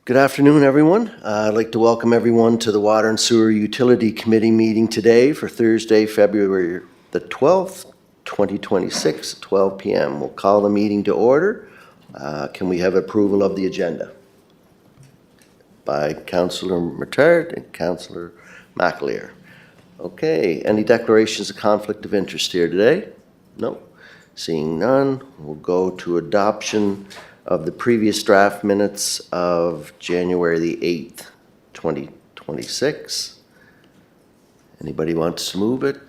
Good afternoon, everyone. I'd like to welcome everyone to the Water and Sewer Utility Committee meeting today for Thursday, February the 12th, 2026, at 12 p.m. We'll call the meeting to order. Can we have approval of the agenda? By Councillor Matard and Councillor McAleer. Okay, any declarations of conflict of interest here today? No. Seeing none, we'll go to adoption of the previous draft minutes of January the 8th, 2026. Anybody wants to move it?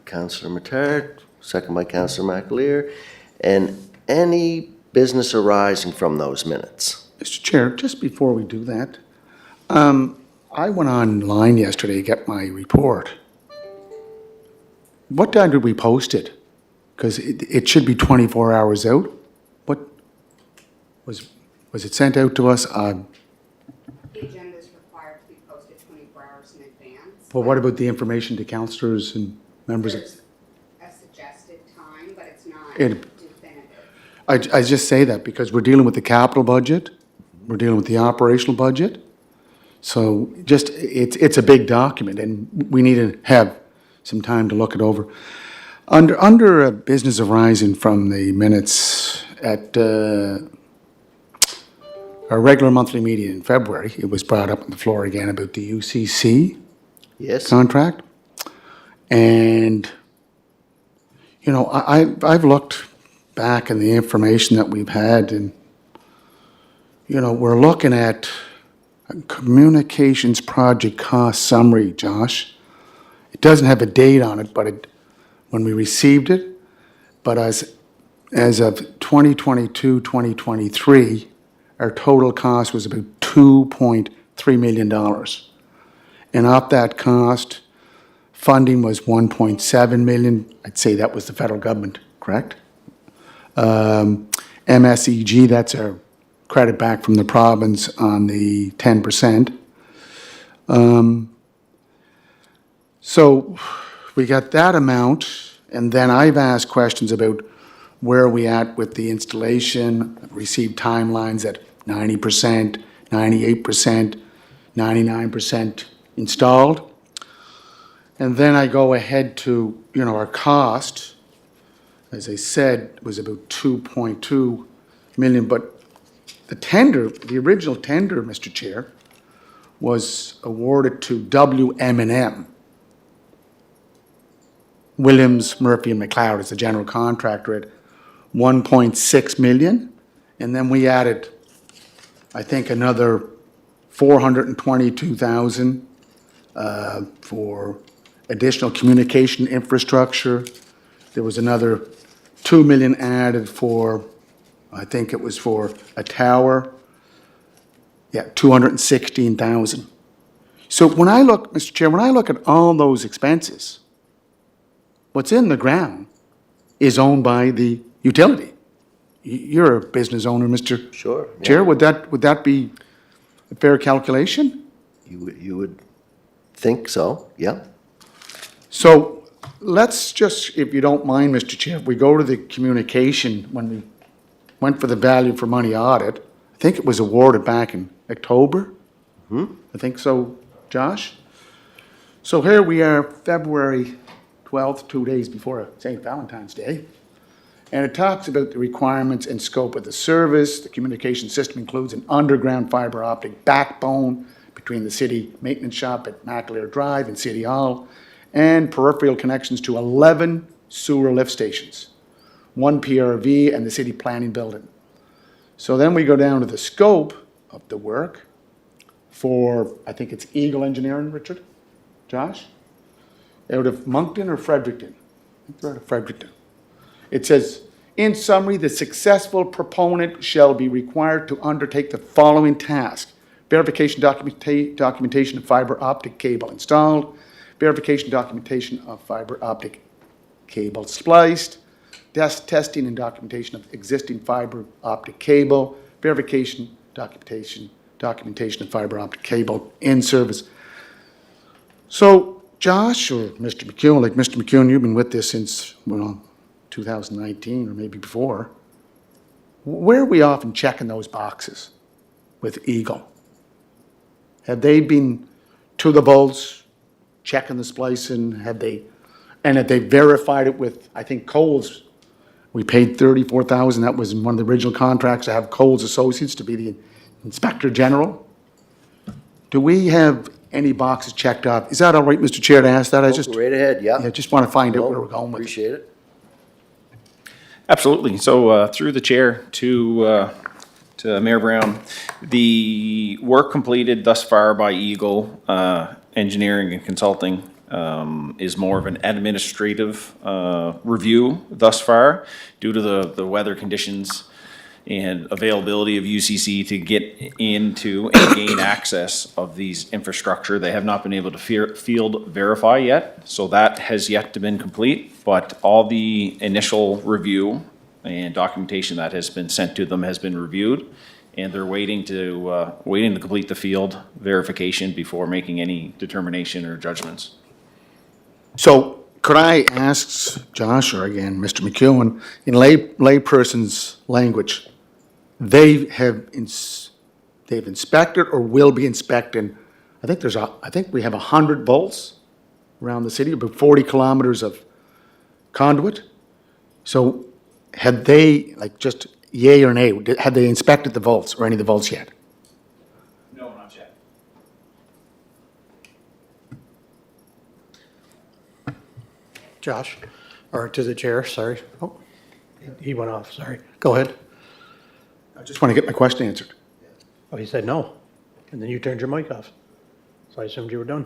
Councillor Matard, second by Councillor McAleer. And any business arising from those minutes? Mr. Chair, just before we do that, I went online yesterday to get my report. What time did we post it? Because it should be 24 hours out. What was it sent out to us? The agenda is required to be posted 24 hours in advance. Well, what about the information to councillors and members? There's a suggested time, but it's not It- definitive. I just say that because we're dealing with the capital budget, we're dealing with the operational budget. So just, it's a big document and we need to have some time to look it over. Under a business arising from the minutes at our regular monthly meeting in February, it was brought up on the floor again about the UCC Yes? contract. And, you know, I've looked back in the information that we've had and, you know, we're looking at a communications project cost summary, Josh. It doesn't have a date on it, but when we received it, but as of 2022, 2023, our total cost was about $2.3 million. And off that cost, funding was $1.7 million. I'd say that was the federal government, correct? MSEG, that's our credit back from the province on the 10%. So we got that amount, and then I've asked questions about where are we at with the installation. I've received timelines at 90%, 98%, 99% installed. And then I go ahead to, you know, our cost, as I said, was about 2.2 million, but the tender, the original tender, Mr. Chair, was awarded to WM&M. Williams, Murphy and McLeod as the general contractor at 1.6 million. And then we added, I think, another 422,000 for additional communication infrastructure. There was another 2 million added for, I think it was for a tower. Yeah, 216,000. So when I look, Mr. Chair, when I look at all those expenses, what's in the ground is owned by the utility. You're a business owner, Mr. Sure. yeah. Chair. Would that be a fair calculation? You would think so, yeah. So let's just, if you don't mind, Mr. Chair, if we go to the communication, when we went for the value for money audit, I think it was awarded back in October. I think so, Josh? So here we are, February 12th, 2 days before St. Valentine's Day. And it talks about the requirements and scope of the service. The communication system includes an underground fiber optic backbone between the city maintenance shop at McAleer Drive and City Hall, and peripheral connections to 11 sewer lift stations, 1 PRV, and the city planning building. So then we go down to the scope of the work for, I think it's Eagle Engineering, Richard? Josh? Out of Moncton or Fredericton? I think they're out of Fredericton. It says, in summary, the successful proponent shall be required to undertake the following task: verification documentation of fiber optic cable installed, verification documentation of fiber optic cable spliced, testing and documentation of existing fiber optic cable, verification documentation of fiber optic cable in service. So Josh or Mr. McEwen, like Mr. McEwen, you've been with this since, well, 2019 or maybe before. where are we often checking those boxes with Eagle? Have they been to the vaults, checking the splicing? Have they verified it with, I think Coles, we paid $34,000, that was in one of the original contracts, to have Coles Associates to be the Inspector General? Do we have any boxes checked off? Is that all right, Mr. Chair, to ask that? I just, Go right ahead, yeah. yeah, just want to find out where we're going with it. Appreciate it. Absolutely. So through the chair to Mayor Brown, the work completed thus far by Eagle Engineering and Consulting is more of an administrative review thus far due to the weather conditions and availability of UCC to get into and gain access of these infrastructure. They have not been able to field verify yet, so that has yet to been complete, but all the initial review and documentation that has been sent to them has been reviewed, and they're waiting to complete the field verification before making any determination or judgments. So could I ask Josh, or again, Mr. McEwen, in layperson's language, they've inspected or will be inspecting, I think we have 100 volts around the city, about 40 kilometers of conduit. So had they, like, just yay or nay, had they inspected the volts or any of the volts yet? No, not yet. Josh, or to the chair, sorry. Oh, he went off, sorry. Go ahead. I just want to get my question answered. Oh, he said no, and then you turned your mic off. So I assumed you were done.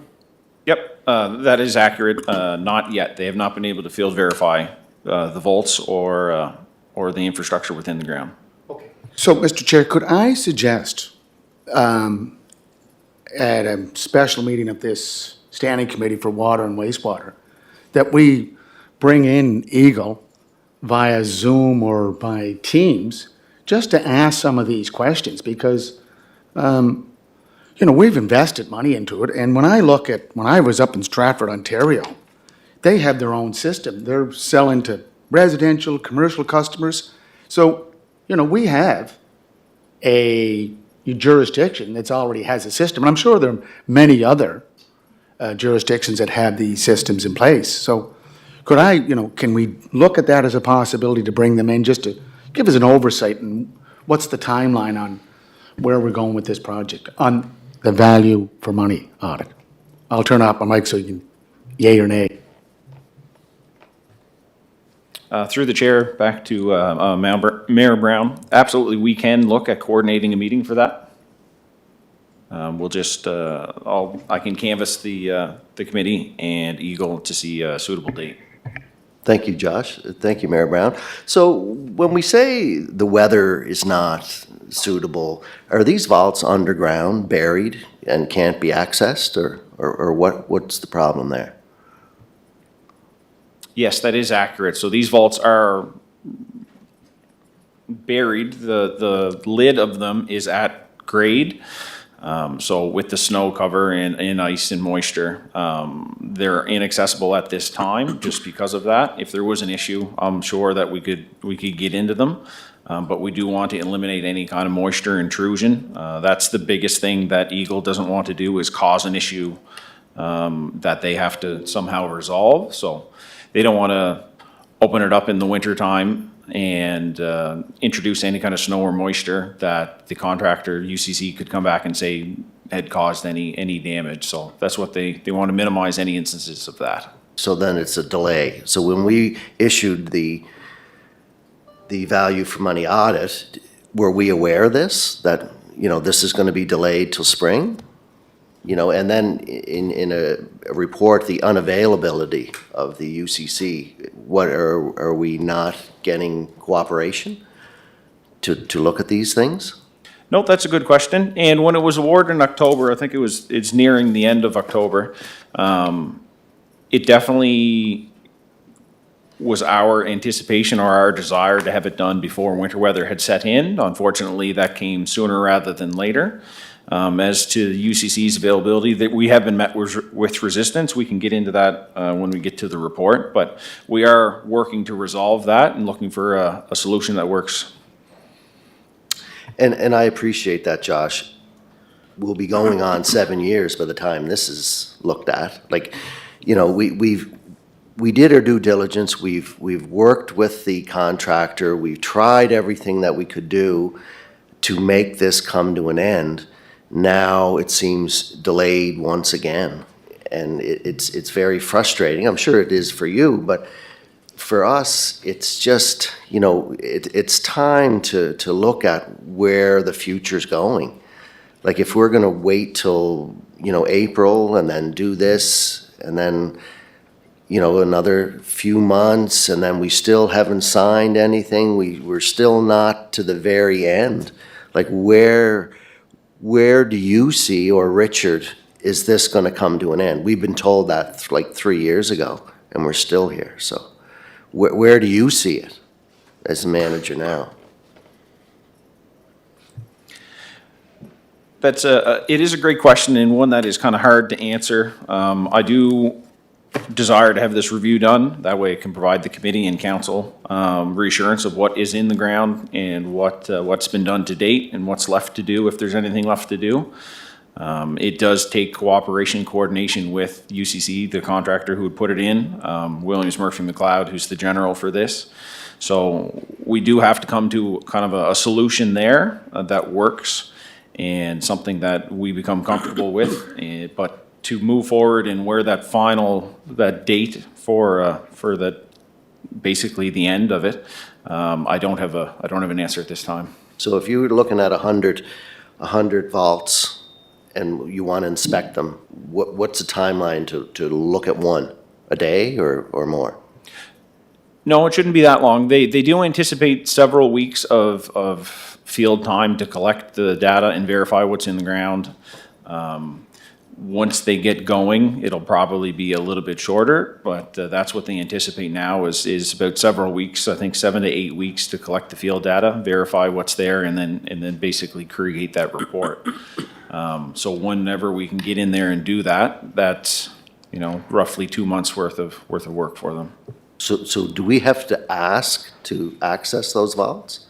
Yep, that is accurate. Not yet. They have not been able to field verify the volts or the infrastructure within the ground. So, Mr. Chair, could I suggest at a special meeting of this Standing Committee for Water and Wastewater that we bring in Eagle via Zoom or by Teams just to ask some of these questions? Because, we've invested money into it, and when I was up in Stratford, Ontario, they have their own system. They're selling to residential, commercial customers. So, we have a jurisdiction that's already has a system. And I'm sure there are many other jurisdictions that have these systems in place. So can we look at that as a possibility to bring them in just to give us an oversight and what's the timeline on where we're going with this project on the value for money audit? I'll turn off my mic so you can yay or nay. Through the chair, back to Mayor Brown. Absolutely, we can look at coordinating a meeting for that. We'll just, I can canvass the committee and Eagle to see a suitable date. Thank you, Josh. Thank you, Mayor Brown. So when we say the weather is not suitable, are these vaults underground, buried, and can't be accessed, or what's the problem there? Yes, that is accurate. So these vaults are buried. The lid of them is at grade. So with the snow cover and ice and moisture, they're inaccessible at this time just because of that. If there was an issue, I'm sure that we could get into them. But we do want to eliminate any kind of moisture intrusion. That's the biggest thing that Eagle doesn't want to do, is cause an issue that they have to somehow resolve. So they don't want to open it up in the winter time and introduce any kind of snow or moisture that the contractor, UCC, could come back and say had caused any damage. So that's what they want to minimize any instances of that. So then it's a delay. So when we issued the value for money audit, were we aware of this, that, this is going to be delayed till spring? And then in a report, the unavailability of the UCC, what are we not getting cooperation to look at these things? No, that's a good question. And when it was awarded in October, I think it's nearing the end of October, it definitely was our anticipation or our desire to have it done before winter weather had set in. Unfortunately, that came sooner rather than later. As to the UCC's availability, that we have been met with resistance. We can get into that when we get to the report, but we are working to resolve that and looking for a solution that works. And I appreciate that, Josh. We'll be going on 7 years by the time this is looked at. Like, you know, we did our due diligence. We've worked with the contractor. We've tried everything that we could do to make this come to an end. Now it seems delayed once again. And it's very frustrating. I'm sure it is for you, but for us, it's just, you know, it's time to look at where the future's going. Like, if we're gonna wait till, you know, April and then do this, and then, you know, another few months, and then we still haven't signed anything, we're still not to the very end. Like, where do you see, or Richard, is this gonna come to an end? We've been told that like 3 years ago, and we're still here, so where do you see it as a manager now? It is a great question, and one that is kind of hard to answer. I do desire to have this review done. That way it can provide the committee and council reassurance of what is in the ground and what's been done to date and what's left to do, if there's anything left to do. It does take cooperation, coordination with UCC, the contractor who would put it in, Williams Murphy McLeod, who's the general for this. So we do have to come to kind of a solution there that works and something that we become comfortable with. But to move forward and where that date for that, basically the end of it, I don't have an answer at this time. So if you were looking at 100 vaults and you want to inspect them, what's the timeline to look at one? A day or more? No, it shouldn't be that long. They do anticipate several weeks of field time to collect the data and verify what's in the ground. Once they get going, it'll probably be a little bit shorter, but that's what they anticipate now is about several weeks, I think 7 to 8 weeks to collect the field data, verify what's there, and then basically create that report. So whenever we can get in there and do that, that's, you know, roughly 2 months worth of work for them. So do we have to ask to access those vaults?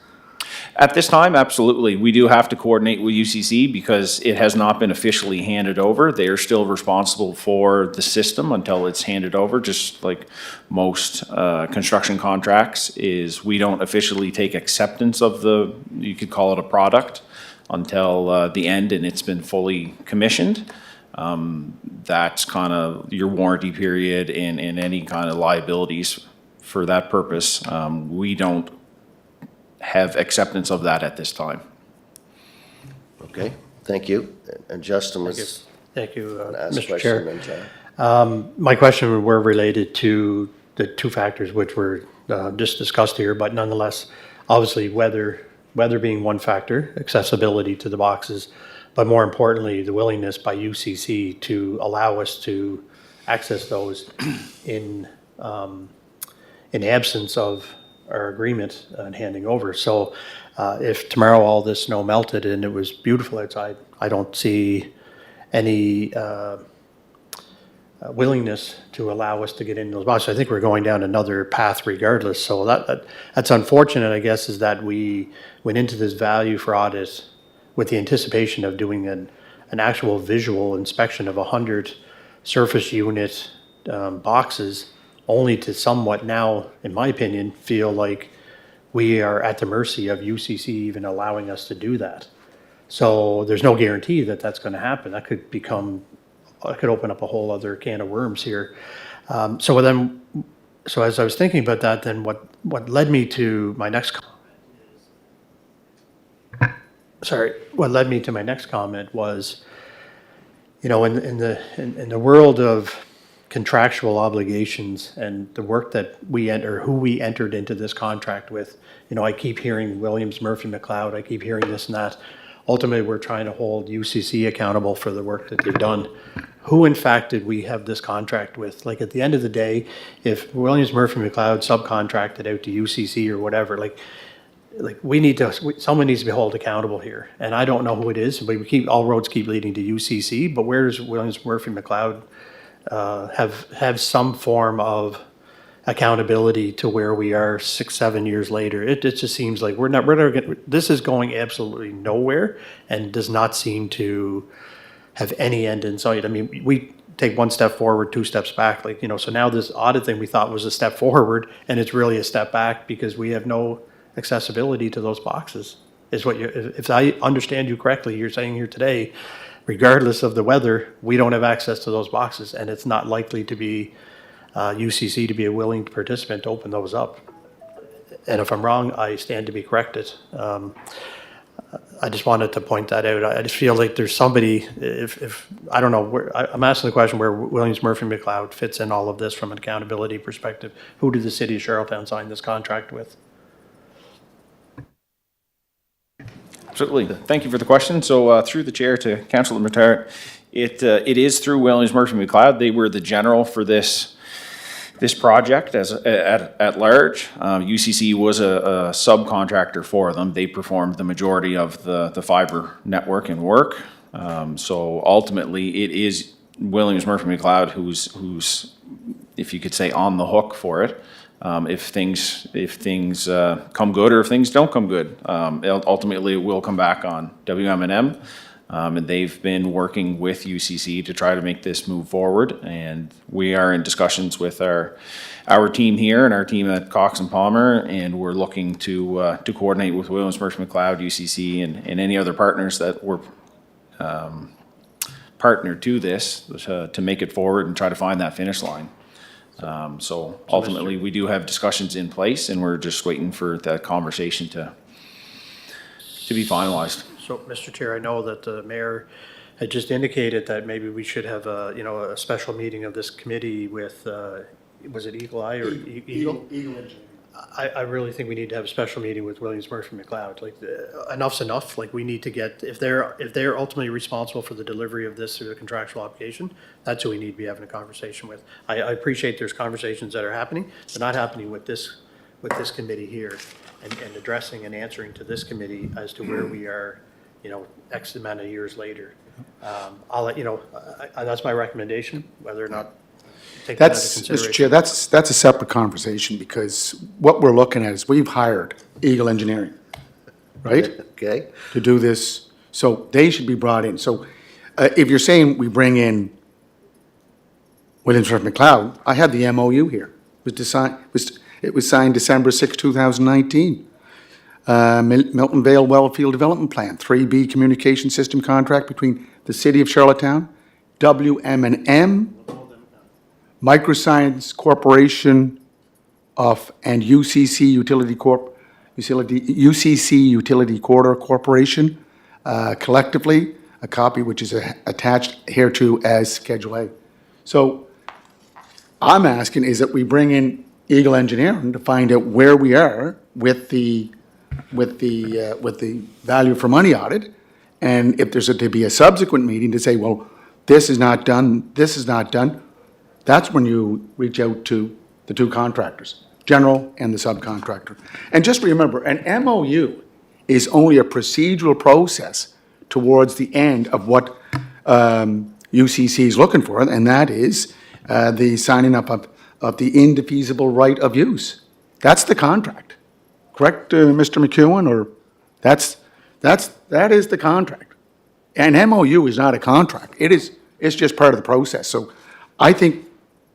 At this time, absolutely. We do have to coordinate with UCC because it has not been officially handed over. They are still responsible for the system until it's handed over, just like most construction contracts is we don't officially take acceptance of you could call it a product, until the end and it's been fully commissioned. That's kind of your warranty period and any kind of liabilities for that purpose. We don't have acceptance of that at this time. Okay, thank you. And Justin was Thank you, asked a Mr. question. Chair. And John. My question were related to the two factors which were just discussed here, but nonetheless, obviously weather being one factor, accessibility to the boxes, but more importantly, the willingness by UCC to allow us to access those in absence of our agreement and handing over. So if tomorrow all this snow melted and it was beautiful outside, I don't see any willingness to allow us to get in those boxes. I think we're going down another path regardless. So that's unfortunate, I guess, is that we went into this value for audit with the anticipation of doing an actual visual inspection of 100 surface unit boxes, only to somewhat now, in my opinion, feel like we are at the mercy of UCC even allowing us to do that. So there's no guarantee that that's going to happen. That could open up a whole other can of worms here. So as I was thinking about that, then what led me to my next comment was, you know, in the world of contractual obligations and the work that who we entered into this contract with, you know, I keep hearing Williams Murphy McLeod, I keep hearing this and that. Ultimately, we're trying to hold UCC accountable for the work that they've done. Who in fact did we have this contract with? Like, at the end of the day, if Williams Murphy McLeod subcontracted out to UCC or whatever, like someone needs to be held accountable here. And I don't know who it is, but all roads keep leading to UCC, but where does Williams Murphy McLeod have some form of accountability to where we are 6, 7 years later. It just seems like we're not this is going absolutely nowhere and does not seem to have any end in sight. I mean, we take one step forward, 2 steps back, like, so now this audit thing we thought was a step forward, and it's really a step back because we have no accessibility to those boxes, is what if I understand you correctly, you're saying here today, regardless of the weather, we don't have access to those boxes, and it's not likely to be UCC to be a willing participant to open those up. And if I'm wrong, I stand to be corrected. I just wanted to point that out. I just feel like there's somebody, if I don't know, I'm asking the question where Williams Murphy McLeod fits in all of this from an accountability perspective. Who did the city of Charlottetown sign this contract with? Absolutely. Thank you for the question. So through the chair to Councilor Matart, it is through Williams Murphy McLeod. They were the general for this project at large. UCC was a subcontractor for them. They performed the majority of the fiber network and work. So ultimately, it is Williams Murphy McLeod who's, if you could say, on the hook for it. If things come good or if things don't come good, ultimately it will come back on WM&M. And they've been working with UCC to try to make this move forward. And we are in discussions with our team here and our team at Cox and Palmer, and we're looking to coordinate with Williams Murphy McLeod, UCC, and any other partners that were partnered to this to make it forward and try to find that finish line. So ultimately, we do have discussions in place, and we're just waiting for that conversation to be finalized. So, Mr. Chair, I know that the mayor had just indicated that maybe we should have a special meeting of this committee with, was it Eagle Eye or Eagle? Eagle Engineering. I really think we need to have a special meeting with Williams Murphy McLeod. Like, enough's enough. Like, we need to get, if they're ultimately responsible for the delivery of this through the contractual obligation, that's who we need to be having a conversation with. I appreciate there's conversations that are happening. They're not happening with this committee here and addressing and answering to this committee as to where we are, X amount of years later. I'll let you know, that's my recommendation, whether or not take that into That's, consideration. Mr. Chair, that's a separate conversation, because what we're looking at is we've hired Eagle Engineering, right, Okay, to do this, so they should be brought in. So if you're saying we bring in Williams Murphy McLeod, I had the MOU here. It was signed December 6, 2019. Milton Vale Wellfield Development Plan, 3B Communication System Contract between the City of Charlottetown, WM&M, Microscience Corporation and UCC Utility Corridor Corporation, collectively, a copy which is attached hereto as Schedule A. So I'm asking is that we bring in Eagle Engineering to find out where we are with the value for money audit, and if there's to be a subsequent meeting to say, well, this is not done, this is not done, that's when you reach out to the two contractors, general and the subcontractor. And just remember, an MOU is only a procedural process towards the end of what UCC is looking for, and that is the signing up of the indefeasible right of use. That's the contract. Correct, Mr. McEwen, or that is the contract. An MOU is not a contract. It's just part of the process. So I think,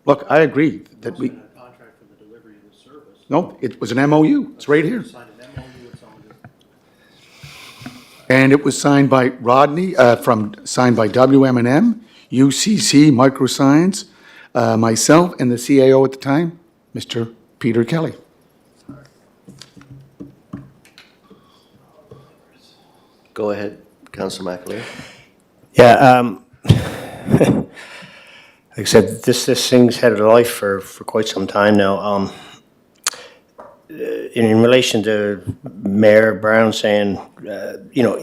look, I agree that we, Contract for the delivery of the service. no, it was an MOU. It's right here. Signed an MOU with someone to- And it was signed by Rodney, signed by WM&M, UCC, Microscience, myself, and the CAO at the time, Mr. Peter Kelly. go ahead, Councilor McAleer. Yeah, like I said, this thing's had a life for quite some time now. In relation to Mayor Brown saying,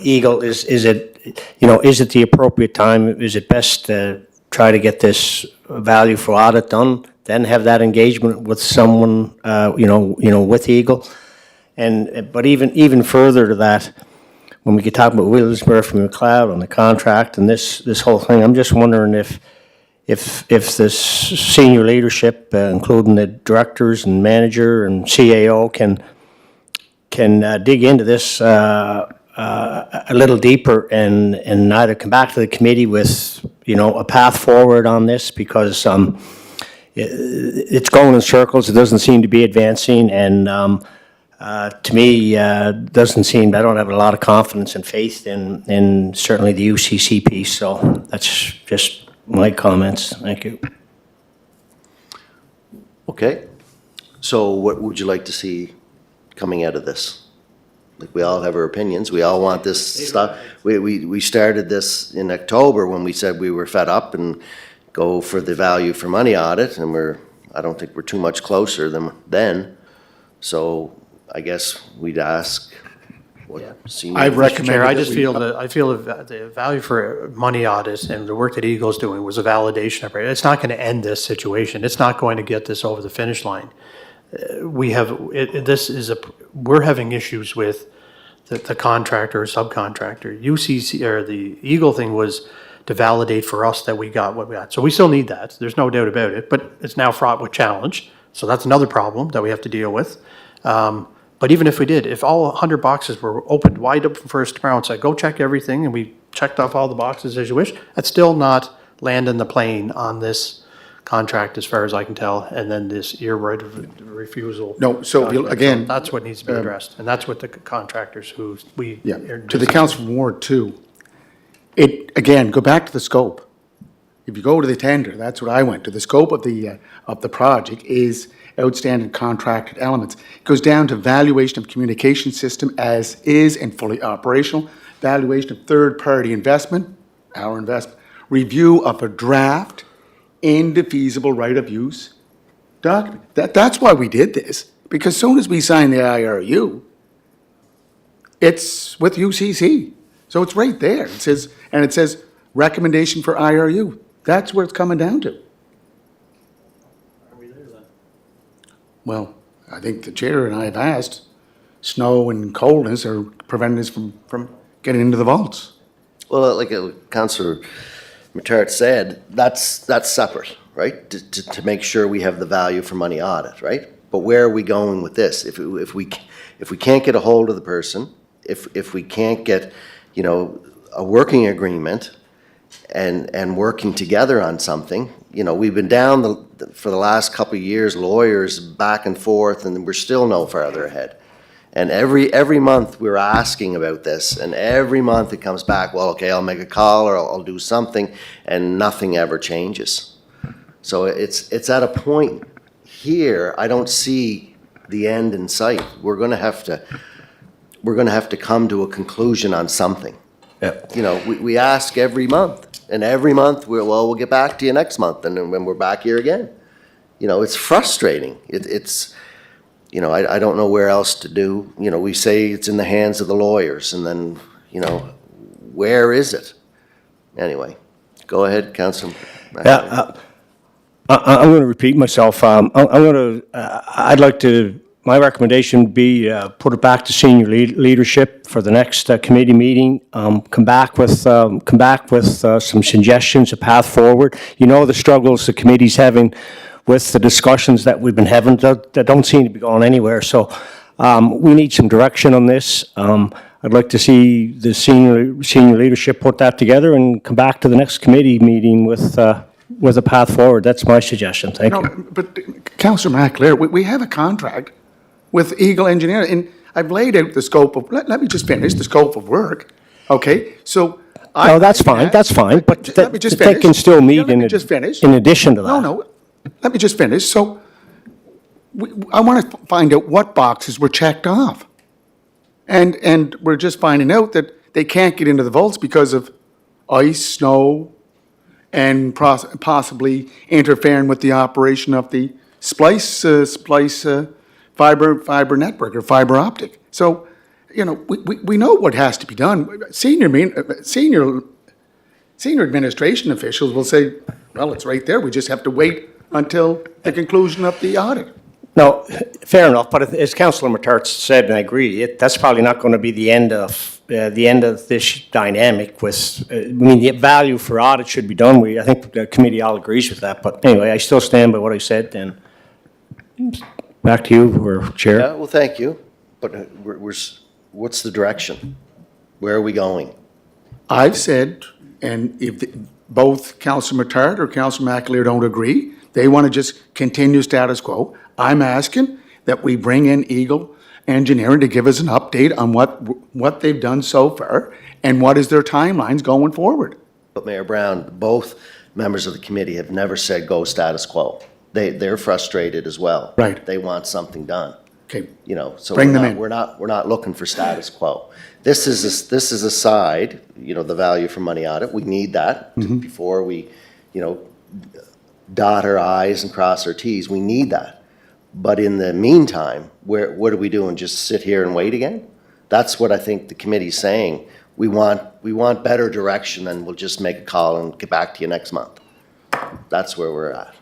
Eagle, is it the appropriate time? Is it best to try to get this value for audit done, then have that engagement with someone, with Eagle? But even further to that, when we could talk about Williams Murphy McLeod on the contract and this whole thing, I'm just wondering if if the senior leadership, including the directors and manager and CAO, can dig into this a little deeper and either come back to the committee with, a path forward on this, because it's going in circles. It doesn't seem to be advancing, and to me, doesn't seem, I don't have a lot of confidence and faith in certainly the UCC piece. So that's just my comments. Thank you. Okay. So what would you like to see coming out of this? Like, we all have our opinions. We all want this stuff. We started this in October when we said we were fed up and go for the value for money audit, and I don't think we're too much closer than then. So I guess we'd ask what senior. I Mr. recommend Chair, I that just we- feel that, the value for money audit and the work that Eagle's doing was a validation of it. It's not going to end this situation. It's not going to get this over the finish line. We're having issues with the contractor or subcontractor. UCC, or the Eagle thing was to validate for us that we got what we got. So we still need that. There's no doubt about it, but it's now fraught with challenge. So that's another problem that we have to deal with. But even if we did, if all 100 boxes were opened wide open first tomorrow and said, go check everything, and we checked off all the boxes as you wish, that's still not landing the plane on this contract, as far as I can tell, and then this ear right of refusal. No, so document. again, That's what needs to be addressed, and that's what the contractors who we. Yeah, are to the just- council from Ward 2, again, go back to the scope. If you go to the tender, that's what I went to. The scope of the project is outstanding contracted elements. It goes down to valuation of communication system as is and fully operational, valuation of third-party investment, our investment, review of a draft, indefeasible right of use document. That's why we did this, because soon as we sign the IRU, it's with UCC. So it's right there. It says recommendation for IRU. That's where it's coming down to. Well, I think the chair and I have asked, snow and coldness are preventing us from getting into the vaults. Well, like Councillor Matart said, that's separate, right? To make sure we have the value for money audit, right? But where are we going with this? If we can't get a hold of the person, if we can't get, a working agreement and working together on something, we've been down for the last couple of years, lawyers back and forth, and we're still no farther ahead. And every month we're asking about this, and every month it comes back, well, okay, I'll make a call or I'll do something, and nothing ever changes. So it's at a point here, I don't see the end in sight. We're gonna have to come to a conclusion on something. Yeah. We ask every month, and every month we'll get back to you next month, and then when we're back here again. It's frustrating. I don't know where else to do. We say it's in the hands of the lawyers, and then, where is it? Anyway, go ahead, Councilor. Yeah, I'm going to repeat myself. I'd like to, my recommendation would be put it back to senior leadership for the next committee meeting. Come back with some suggestions, a path forward. The struggles the committee's having with the discussions that we've been having that don't seem to be going anywhere. So we need some direction on this. I'd like to see the senior leadership put that together and come back to the next committee meeting with a path forward. That's my suggestion. Thank you. No, but Councillor McAleer, we have a contract with Eagle Engineering, and I've laid out the scope of, let me just finish, the scope of work, okay? So. No, that's fine, but Let me just they finish. can still meet Yeah, let me just finish. in addition to that. No, let me just finish. So I want to find out what boxes were checked off. And we're just finding out that they can't get into the vaults because of ice, snow, and possibly interfering with the operation of the splice fiber network or fiber optic. So, we know what has to be done. Senior administration officials will say, well, it's right there. We just have to wait until the conclusion of the audit. No, fair enough, but as Councillor Matart said, and I agree, that's probably not going to be the end of this dynamic with, I mean, the value for audit should be done. I think the committee all agrees with that, but anyway, I still stand by what I said, and back to you, or Chair. Yeah, well, thank you, but what's the direction? Where are we going? I've said, and if both Councillor Matart or Councillor McAleer don't agree, they want to just continue status quo. I'm asking that we bring in Eagle Engineering to give us an update on what they've done so far and what is their timelines going forward. But Mayor Brown, both members of the committee have never said go status quo. They're frustrated as well. Right. They want something done, Okay, you know, so Bring them in. we're not looking for status quo. This is a side, you know, the value for money audit. We need that before we, you know, dot our i's and cross our t's. We need that. But in the meantime, what are we doing? Just sit here and wait again? That's what I think the committee's saying. We want better direction, and we'll just make a call and get back to you next month. That's where we're at.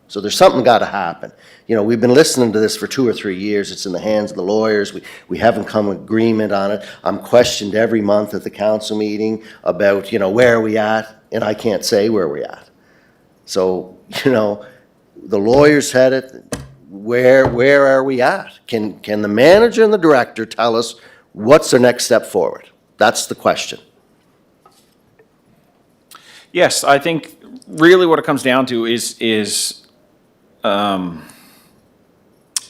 So there's something got to happen. You know, we've been listening to this for 2 or 3 years. It's in the hands of the lawyers. We haven't come to agreement on it. I'm questioned every month at the council meeting about, you know, where are we at? And I can't say where we're at. So, you know, the lawyers had it. Where are we at? Can the manager and the director tell us what's their next step forward? That's the question. Yes, I think really what it comes down to is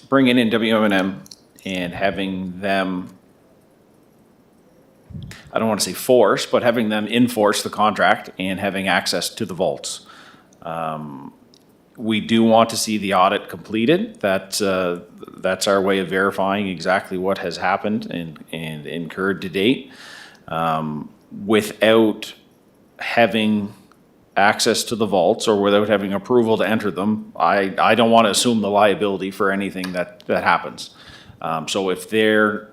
bringing in WM&M and having them, I don't want to say force, but having them enforce the contract and having access to the vaults. We do want to see the audit completed. That's our way of verifying exactly what has happened and incurred to date. Without having access to the vaults or without having approval to enter them, I don't want to assume the liability for anything that happens. So if they're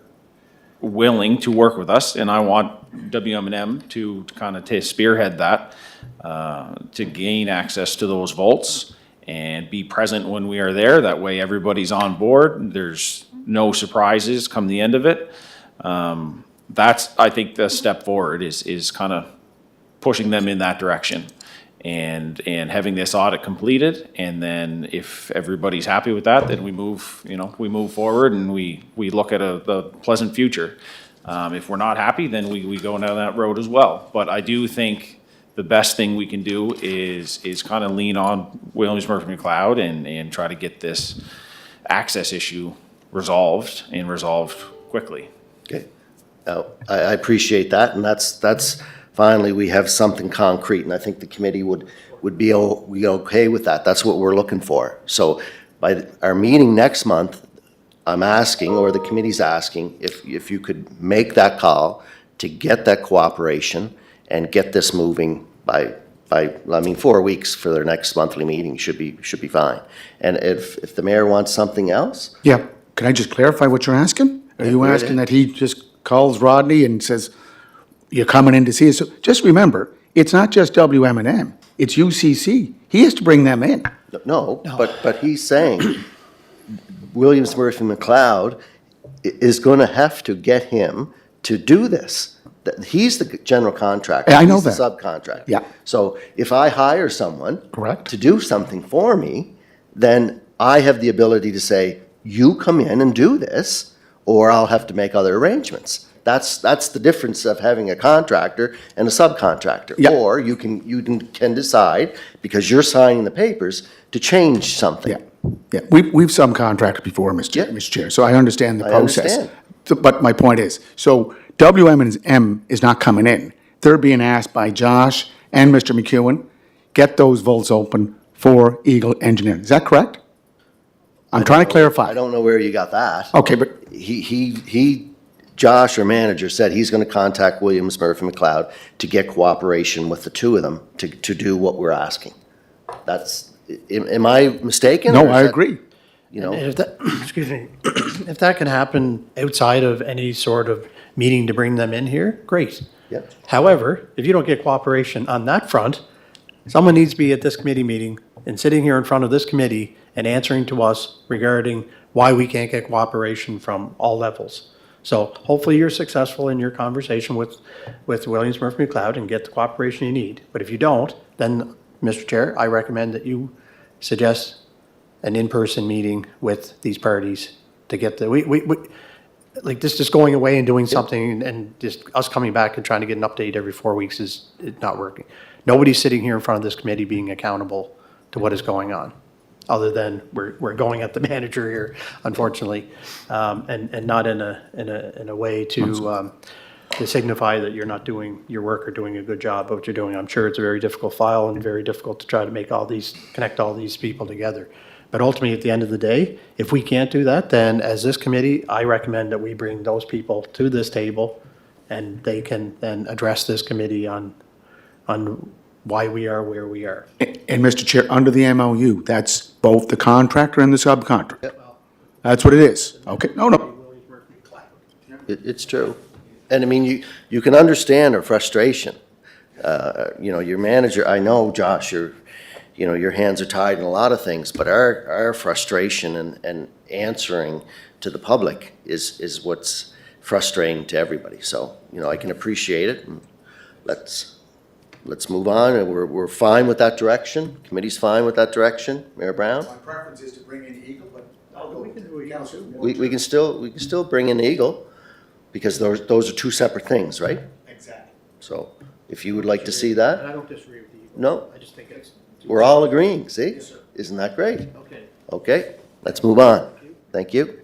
willing to work with us, and I want WM&M to kind of spearhead that, to gain access to those vaults and be present when we are there. That way everybody's on board. There's no surprises come the end of it. That's, I think, the step forward is kind of pushing them in that direction and having this audit completed. And then if everybody's happy with that, then we move forward and we look at the pleasant future. If we're not happy, then we go down that road as well. But I do think the best thing we can do is kind of lean on Williams Murphy McLeod and try to get this access issue resolved and resolved quickly. Okay. I appreciate that, and that's finally we have something concrete, and I think the committee would be okay with that. That's what we're looking for. So by our meeting next month, I'm asking, or the committee's asking, if you could make that call to get that cooperation and get this moving by 4 weeks for their next monthly meeting should be fine. And if the mayor wants something else, yeah, can I just clarify what you're asking? Are you go ahead. asking that he just calls Rodney and says, you're coming in to see us? So just remember, it's not just WM&M, it's UCC. He has to bring them in. no, but he's saying Williams Murphy McLeod is going to have to get him to do this. He's the general contractor. I know He's the that. subcontractor. Yeah. So if I hire someone Correct. to do something for me, then I have the ability to say, you come in and do this, or I'll have to make other arrangements. That's the difference of having a contractor and a subcontractor. Yeah. Or you can decide, because you're signing the papers, to change something. Yeah, we've subcontracted before, Mr. Chair, so I understand the I process. understand. But my point is, so WM&M is not coming in. They're being asked by Josh and Mr. McEwen, get those vaults open for Eagle Engineering. Is that correct? I'm trying to clarify. I don't know where you got that. Okay, but Josh, our manager, said he's going to contact Williams Murphy McLeod to get cooperation with the two of them to do what we're asking. Am I mistaken? no, or is I that- agree. You know, And if that, excuse me, if that can happen outside of any sort of meeting to bring them in here, great. Yep. However, if you don't get cooperation on that front, someone needs to be at this committee meeting and sitting here in front of this committee and answering to us regarding why we can't get cooperation from all levels. So hopefully you're successful in your conversation with Williams Murphy McLeod and get the cooperation you need. But if you don't, then, Mr. Chair, I recommend that you suggest an in-person meeting with these parties to get the, like this just going away and doing something and just us coming back and trying to get an update every 4 weeks is not working. Nobody's sitting here in front of this committee being accountable to what is going on, other than we're going at the manager here, unfortunately, and not in a way to signify that you're not doing your work or doing a good job of what you're doing. I'm sure it's a very difficult file and very difficult to try to make connect all these people together. But ultimately, at the end of the day, if we can't do that, then as this committee, I recommend that we bring those people to this table and they can then address this committee on why we are where we are. And Mr. Chair, under the MOU, that's both the contractor and the subcontractor. That's what it is. Okay, no. It's true. And I mean, you can understand our frustration. Your manager, I know, Josh, your hands are tied in a lot of things, but our frustration and answering to the public is what's frustrating to everybody. So, I can appreciate it. And let's move on, and we're fine with that direction. Committee's fine with that direction. Mayor Brown? My preference is to bring in Eagle, but We can still bring in Eagle, because those are two separate things, right? Exactly. So if you would like to see that, I don't disagree with you. No. I just think it's. we're all agreeing, see? Isn't that great? Okay. Okay, let's move on. Thank you.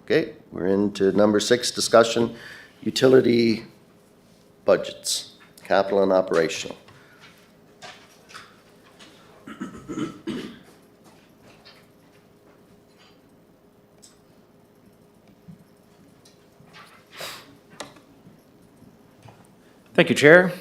Okay, we're into number 6, discussion, utility budgets, capital and operational. Thank you, Chair.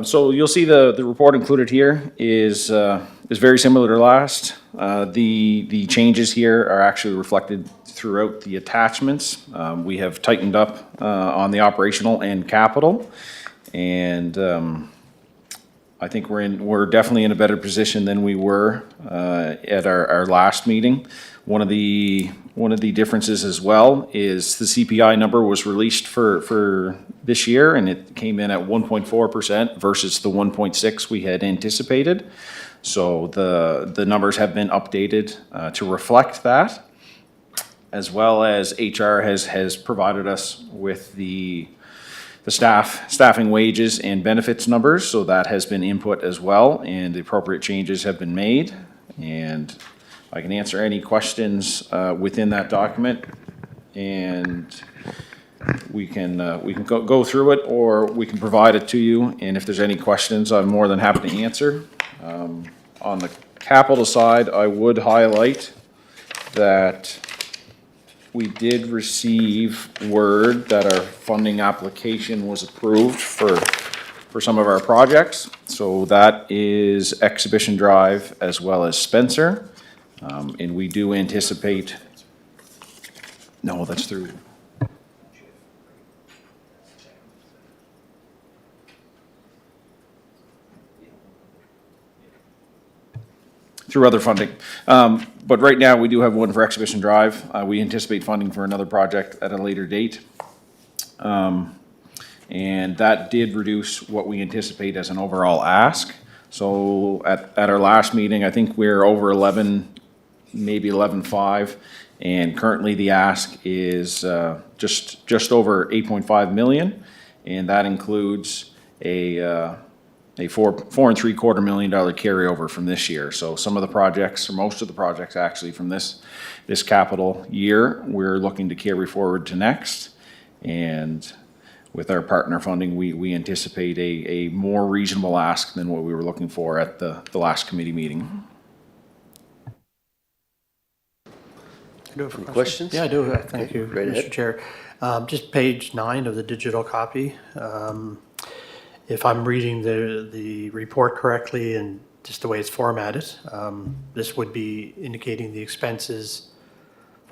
So you'll see the report included here is very similar to last. The changes here are actually reflected throughout the attachments. We have tightened up on the operational and capital, and I think we're definitely in a better position than we were at our last meeting. One of the differences as well is the CPI number was released for this year, and it came in at 1.4% versus the 1.6 we had anticipated. So the numbers have been updated to reflect that, as well as HR has provided us with the staffing wages and benefits numbers, so that has been input as well, and the appropriate changes have been made. And I can answer any questions within that document, and we can go through it, or we can provide it to you. And if there's any questions, I'm more than happy to answer. On the capital side, I would highlight that we did receive word that our funding application was approved for some of our projects. So that is Exhibition Drive as well as Spencer. And we do anticipate, no, that's through. Through other funding. But right now, we do have one for Exhibition Drive. We anticipate funding for another project at a later date. And that did reduce what we anticipate as an overall ask. So at our last meeting, I think we're over 11, maybe 11.5. And currently the ask is just over 8.5 million. And that includes a $4.75 million carryover from this year. So some of the projects, or most of the projects actually from this capital year, we're looking to carry forward to next. And with our partner funding, we anticipate a more reasonable ask than what we were looking for at the last committee meeting. Questions? Yeah, I do. Thank you, right ahead. Mr. Chair. Just page 9 of the digital copy. If I'm reading the report correctly and just the way it's formatted, this would be indicating the expenses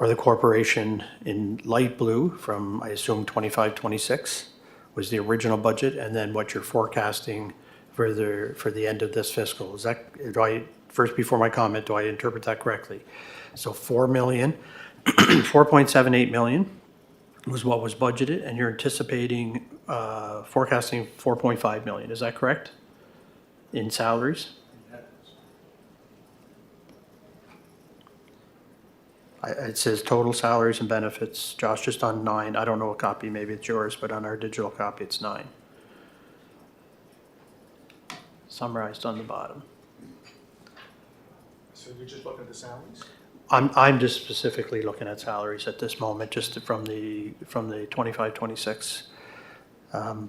for the corporation in light blue from, I assume, 25, 26 was the original budget, and then what you're forecasting for the end of this fiscal. Is that, first, before my comment, do I interpret that correctly? So 4 million, 4.78 million was what was budgeted, and you're anticipating, forecasting 4.5 million, is that correct? In salaries? It says total salaries and benefits, Josh, just on 9, I don't know what copy, maybe it's yours, but on our digital copy, it's 9. Summarized on the bottom. So you're just looking at the salaries? I'm just specifically looking at salaries at this moment, just from the 25, 26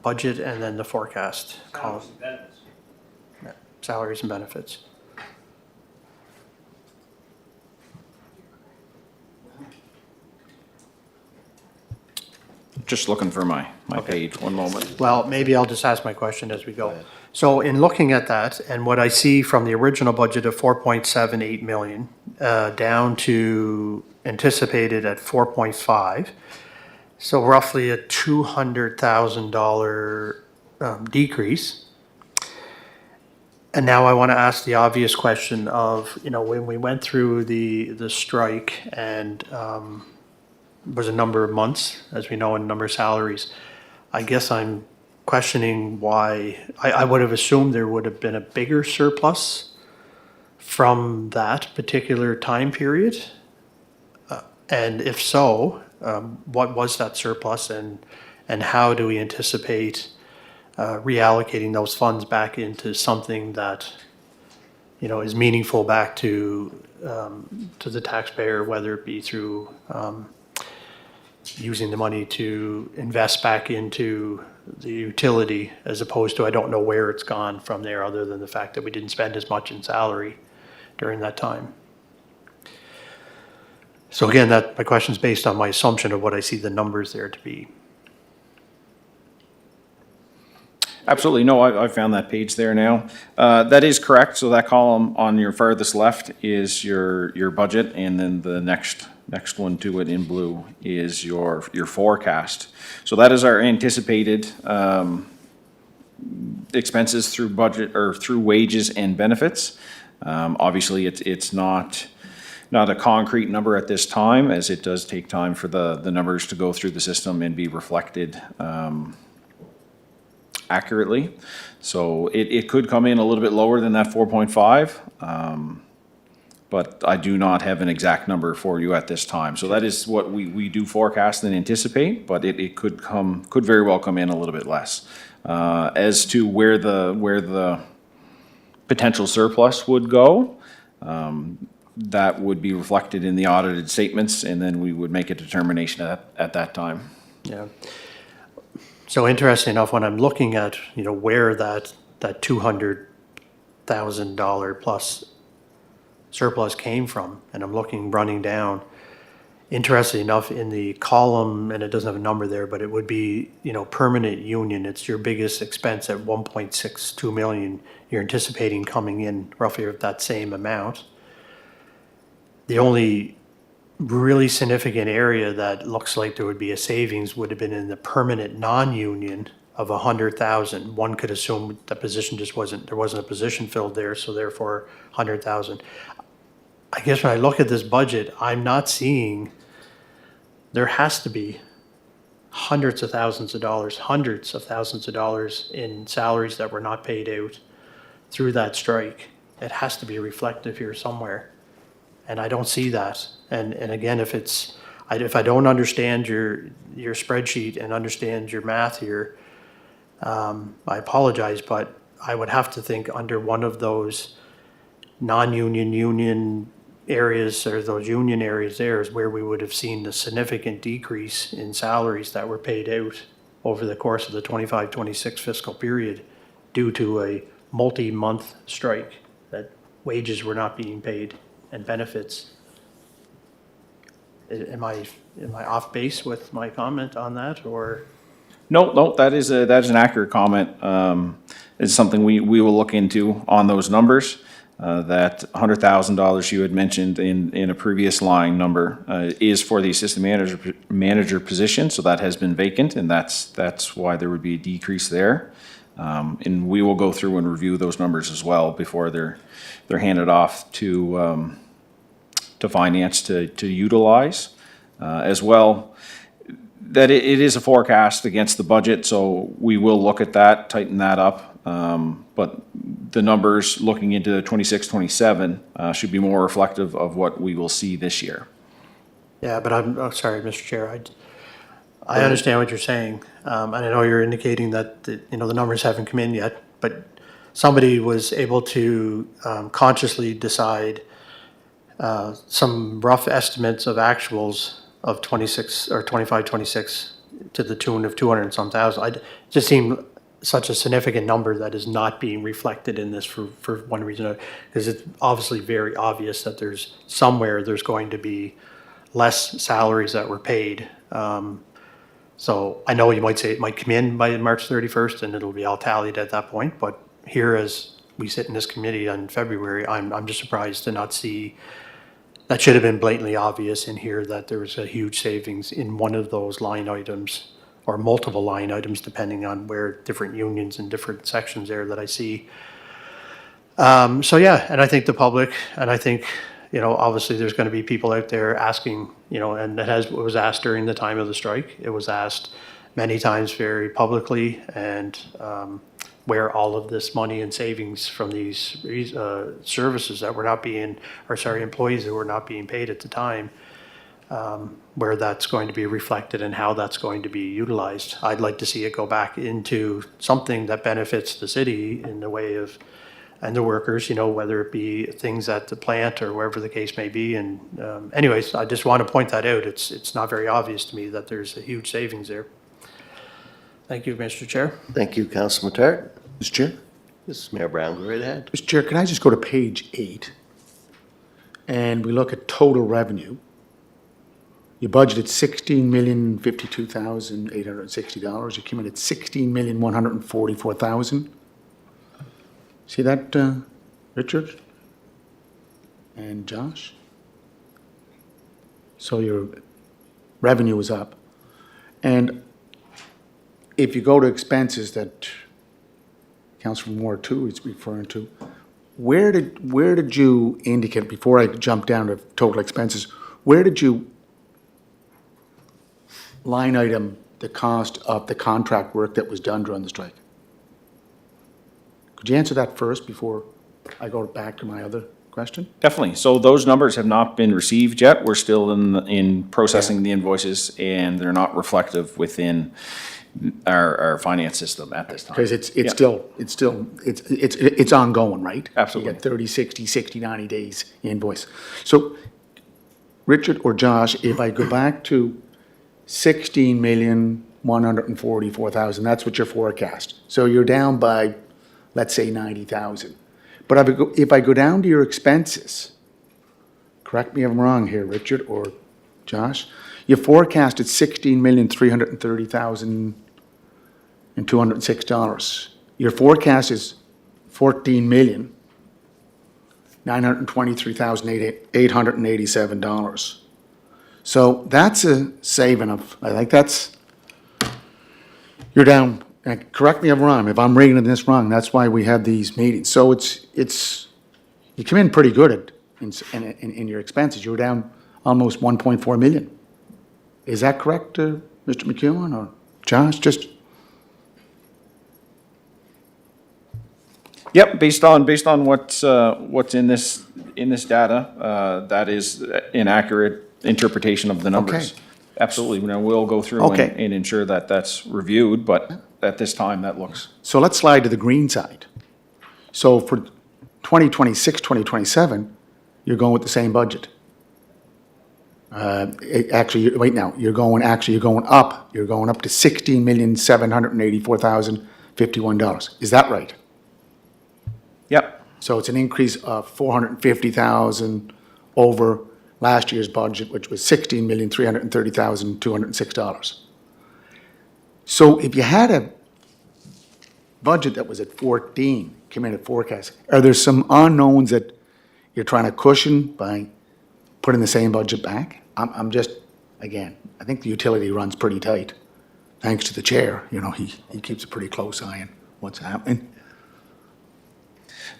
budget and then the forecast column. Yeah, salaries and benefits. Just looking for my page, one moment. Well, maybe I'll just ask my question as we go. So in looking at that, and what I see from the original budget of 4.78 million, down to anticipated at 4.5, so roughly a $200,000 decrease. And now I want to ask the obvious question of, when we went through the strike and was a number of months, as we know, and number of salaries, I guess I'm questioning why. I would have assumed there would have been a bigger surplus from that particular time period. And if so, what was that surplus, and how do we anticipate reallocating those funds back into something that, is meaningful back to the taxpayer, whether it be through using the money to invest back into the utility, as opposed to, I don't know where it's gone from there, other than the fact that we didn't spend as much in salary during that time. So again, my question is based on my assumption of what I see the numbers there to be. Absolutely, no, I found that page there now. That is correct, so that column on your farthest left is your budget, and then the next one to it in blue is your forecast. So that is our anticipated expenses through budget, or through wages and benefits. Obviously, it's not a concrete number at this time, as it does take time for the numbers to go through the system and be reflected accurately. So it could come in a little bit lower than that 4.5, but I do not have an exact number for you at this time. So that is what we do forecast and anticipate, but it could very well come in a little bit less. As to where the potential surplus would go, that would be reflected in the audited statements, and then we would make a determination at that time. Yeah. So interesting enough, when I'm looking at, where that $200,000 plus surplus came from, and I'm running down, interesting enough, in the column, and it doesn't have a number there, but it would be, permanent union. It's your biggest expense at 1.62 million. You're anticipating coming in roughly of that same amount. The only really significant area that looks like there would be a savings would have been in the permanent non-union of 100,000. One could assume the position there wasn't a position filled there, so therefore 100,000. I guess when I look at this budget, I'm not seeing, there has to be hundreds of thousands of dollars in salaries that were not paid out through that strike. It has to be reflective here somewhere. And I don't see that. And again, if I don't understand your spreadsheet and understand your math here, I apologize, but I would have to think under one of those non-union, union areas, or those union areas there, is where we would have seen the significant decrease in salaries that were paid out over the course of the 25-26 fiscal period due to a multi-month strike, that wages were not being paid and benefits. Am I off base with my comment on that, or? No, that is an accurate comment. It's something we will look into on those numbers. That $100,000 you had mentioned in a previous line number is for the assistant manager position, so that has been vacant, and that's why there would be a decrease there. And we will go through and review those numbers as well before they're handed off to finance to utilize. As well, that it is a forecast against the budget, so we will look at that, tighten that up. But the numbers looking into 26, 27 should be more reflective of what we will see this year. Yeah, but I'm, oh, sorry, Mr. Chair, I understand what you're saying. And I know you're indicating that, you know, the numbers haven't come in yet, but somebody was able to consciously decide some rough estimates of actuals of 26 or 25, 26 to the tune of 200 and some thousand. It just seemed such a significant number that is not being reflected in this for one reason or another. Because it's obviously very obvious that there's going to be less salaries that were paid. So I know you might say it might come in by March 31st and it'll be all tallied at that point, but here as we sit in this committee on February, I'm just surprised to not see. That should have been blatantly obvious in here that there was a huge savings in one of those line items or multiple line items, depending on where different unions and different sections there that I see. So yeah, and I think the public, and I think, you know, obviously there's going to be people out there asking, you know, and it was asked during the time of the strike. It was asked many times very publicly, and where all of this money and savings from these services that were not being, or sorry, employees that were not being paid at the time, where that's going to be reflected and how that's going to be utilized. I'd like to see it go back into something that benefits the city in the way of, and the workers, you know, whether it be things at the plant or wherever the case may be. And anyways, I just want to point that out. It's not very obvious to me that there's a huge savings there. Thank you, Mr. Chair. Thank you, Councilor Matart. Mr. Chair? This is Mayor Brown, go right ahead. Mr. Chair, can I just go to page 8? And we look at total revenue. You budgeted $16,052,860. You came in at $16,144,000. See that, Richard and Josh? So your revenue is up. And if you go to expenses that Councilor Ward 2 is referring to, where did you indicate, before I jump down to total expenses, where did you line item the cost of the contract work that was done during the strike? Could you answer that first before I go back to my other question? Definitely. So those numbers have not been received yet. We're still in processing the invoices, and they're not reflective within our finance system at this time. Because it's Yeah. still ongoing, right? Absolutely. You get 30, 60, 60, 90 days invoice. So, Richard or Josh, if I go back to 16,144,000, that's what your forecast. So you're down by, let's say, 90,000. But if I go down to your expenses, correct me if I'm wrong here, Richard or Josh, you forecasted $16,330,206. Your forecast is $14,923,887. So that's a saving of, I think that's, you're down, and correct me if I'm wrong, if I'm reading this wrong, that's why we have these meetings. So it's, you come in pretty good in your expenses. You're down almost 1.4 million. Is that correct, Mr. McEwen or Josh? Just, Yep, based on what's in this data, that is an accurate interpretation of the numbers. Okay. Absolutely. Now, we'll go through Okay. and ensure that that's reviewed, but at this time, that looks. so let's slide to the green side. So for 2026, 2027, you're going with the same budget. Actually, wait now, you're going up. You're going up to $16,784,051. Is that right? Yep, So it's an increase of 450,000 over last year's budget, which was $16,330,206. So if you had budget that was at 14, committed forecast. Are there some unknowns that you're trying to cushion by putting the same budget back? I'm just, again, I think the utility runs pretty tight. Thanks to the chair, you know, he keeps a pretty close eye on what's happening.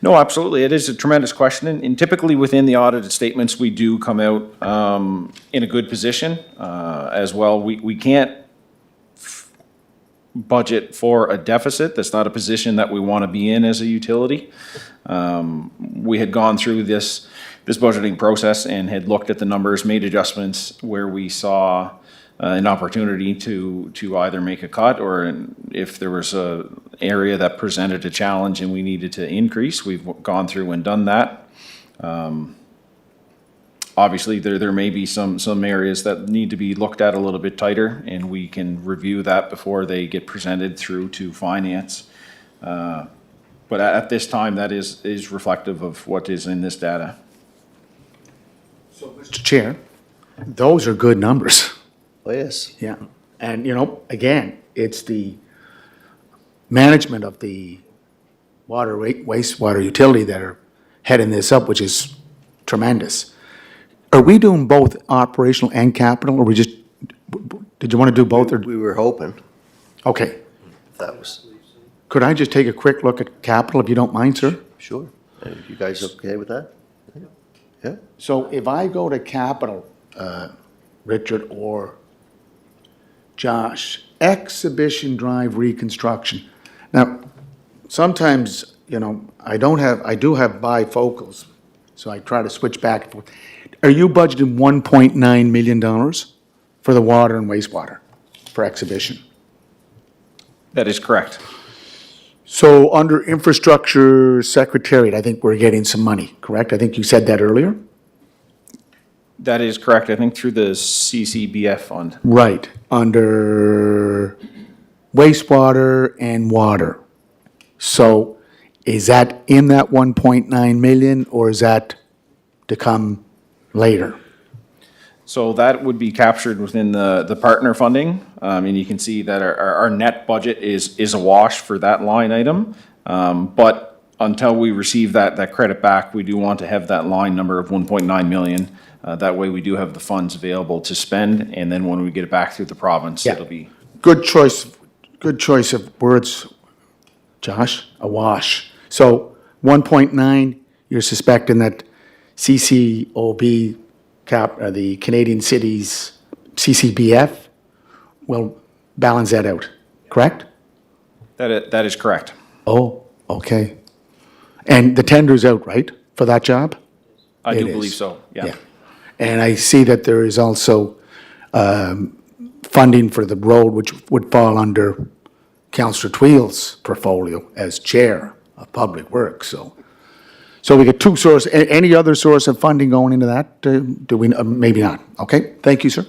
No, absolutely. It is a tremendous question. And typically within the audited statements, we do come out in a good position as well. We can't budget for a deficit. That's not a position that we want to be in as a utility. We had gone through this budgeting process and had looked at the numbers, made adjustments where we saw an opportunity to either make a cut, or if there was a area that presented a challenge and we needed to increase, we've gone through and done that. Obviously, there may be some areas that need to be looked at a little bit tighter, and we can review that before they get presented through to finance. But at this time, that is reflective of what is in this data. So, Mr. Chair, those are good numbers. Oh, yes. Yeah, and you know, again, it's the management of the wastewater utility that are heading this up, which is tremendous. Are we doing both operational and capital, or did you want to do both, or, We were hoping okay. that was, Could I just take a quick look at capital, if you don't mind, sir? sure. You guys okay with that? Yeah? So if I go to capital, Richard or Josh, Exhibition Drive reconstruction. Now, sometimes, you know, I do have bifocals, so I try to switch back and forth. Are you budgeting $1.9 million for the water and wastewater for exhibition? That is correct. So under infrastructure secretariat, I think we're getting some money, correct? I think you said that earlier? That is correct, I think through the CCBF fund. Right, under wastewater and water. So is that in that 1.9 million, or is that to come later? So that would be captured within the partner funding. And you can see that our net budget is a wash for that line item. But until we receive that credit back, we do want to have that line number of 1.9 million. That way we do have the funds available to spend, and then when we get it back through the province, Yeah. it'll be. Good choice of words, Josh, a wash. So 1.9, you're suspecting that CCOB, the Canadian Cities, CCBF, will balance that out, correct? That is correct. Oh, okay. And the tender's out, right, for that job? I It do is. believe so, yeah. And I see that there is also funding for the road, which would fall under Councillor Tweel's portfolio as Chair of Public Works, so we get two sources. Any other source of funding going into that? Do we, maybe not. Okay, thank you, sir.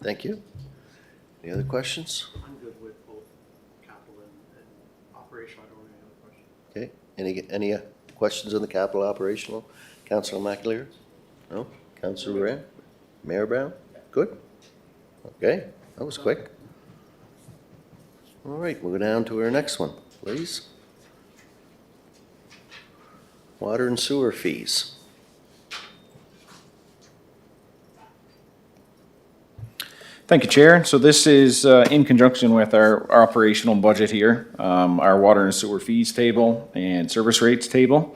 Thank you. Any other questions? I'm good with both capital and operational. I don't have any other questions. Okay, any questions on the capital operational? Councillor McAleer? No? Councillor Moran? Mayor Brown? Good? Okay, that was quick. All right, we'll go down to our next one, please. Water and sewer fees. Thank you, Chair. So this is in conjunction with our operational budget here, our water and sewer fees table and service rates table.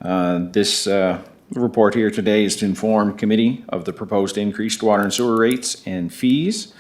This report here today is to inform committee of the proposed increased water and sewer rates and fees.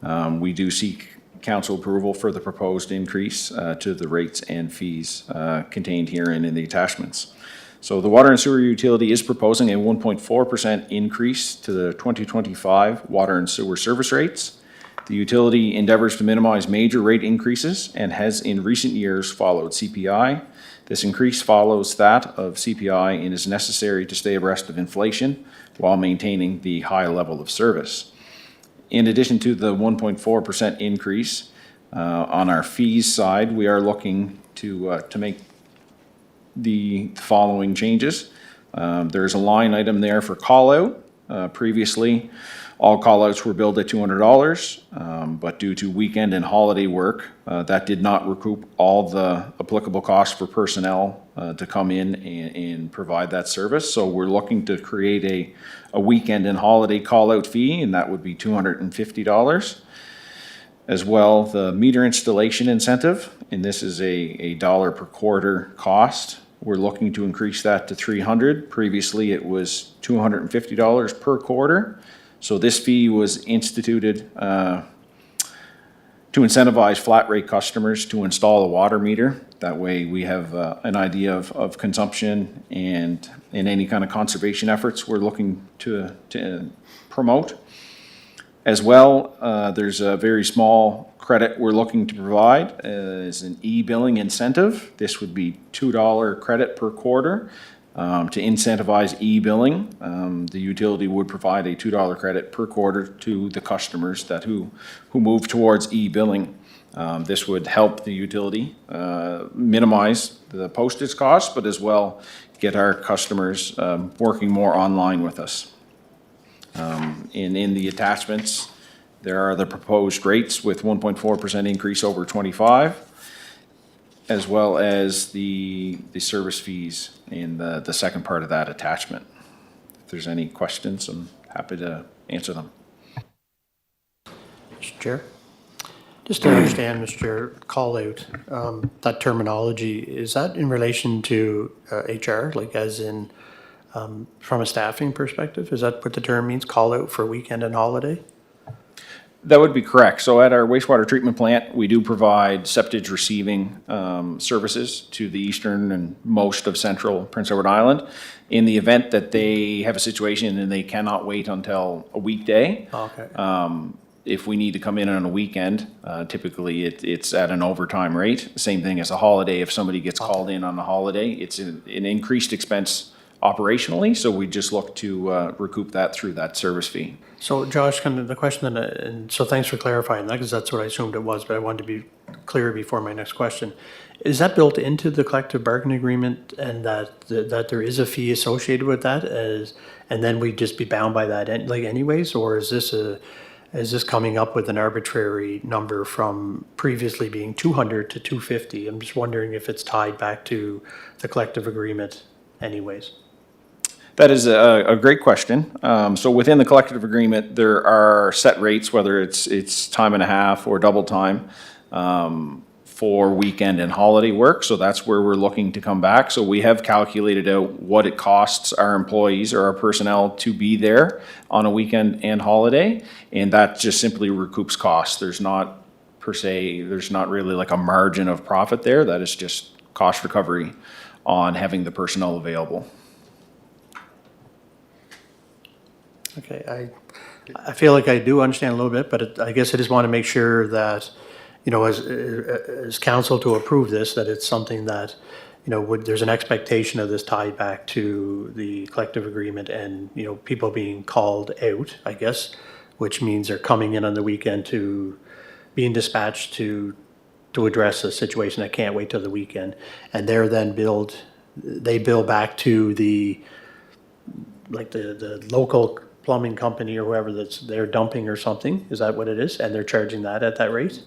We do seek council approval for the proposed increase to the rates and fees contained here and in the attachments. So the water and sewer utility is proposing a 1.4% increase to the 2025 water and sewer service rates. The utility endeavors to minimize major rate increases and has in recent years followed CPI. This increase follows that of CPI and is necessary to stay abreast of inflation while maintaining the high level of service. In addition to the 1.4% increase on our fees side, we are looking to make the following changes. There's a line item there for call-out previously. All callouts were billed at $200, but due to weekend and holiday work, that did not recoup all the applicable costs for personnel to come in and provide that service. So we're looking to create a weekend and holiday callout fee, and that would be $250. As well, the meter installation incentive, and this is a dollar per quarter cost. We're looking to increase that to $300. Previously, it was $250 per quarter. So this fee was instituted to incentivize flat rate customers to install a water meter. That way we have an idea of consumption and in any kind of conservation efforts we're looking to promote. As well, there's a very small credit we're looking to provide as an e-billing incentive. This would be $2 credit per quarter. To incentivize e-billing, the utility would provide a $2 credit per quarter to the customers who move towards e-billing. This would help the utility minimize the postage costs, but as well get our customers working more online with us. In the attachments, there are the proposed rates with 1.4% increase over 25, as well as the service fees in the second part of that attachment. If there's any questions, I'm happy to answer them. Mr. Chair? Just to understand, Mr. Chair, call out, that terminology, is that in relation to HR, like as in from a staffing perspective? Is that what the term means, call out for weekend and holiday? That would be correct. So at our wastewater treatment plant, we do provide septage receiving services to the eastern and most of central Prince Edward Island. In the event that they have a situation and they cannot wait until a weekday, Okay. if we need to come in on a weekend, typically it's at an overtime rate. Same thing as a holiday. If somebody gets called in on a holiday, it's an increased expense operationally, so we just look to recoup that through that service fee. So Josh, kind of the question, and so thanks for clarifying that, because that's what I assumed it was, but I wanted to be clear before my next question. Is that built into the collective bargaining agreement and that there is a fee associated with that and then we'd just be bound by that anyways, or is this coming up with an arbitrary number from previously being 200 to 250? I'm just wondering if it's tied back to the collective agreement anyways. That is a great question. So within the collective agreement, there are set rates, whether it's time and a half or double time for weekend and holiday work. So that's where we're looking to come back. So we have calculated out what it costs our employees or our personnel to be there on a weekend and holiday. And that just simply recoups costs. There's not really like a margin of profit there. That is just cost recovery on having the personnel available. Okay, I feel like I do understand a little bit, but I guess I just want to make sure that, you know, as council to approve this, that it's something that, you know, there's an expectation of this tied back to the collective agreement and, you know, people being called out, I guess, which means they're coming in on the weekend to being dispatched to address a situation that can't wait till the weekend, and they're then they bill back to the local plumbing company or whoever they're dumping or something. Is that what it is? And they're charging that at that rate?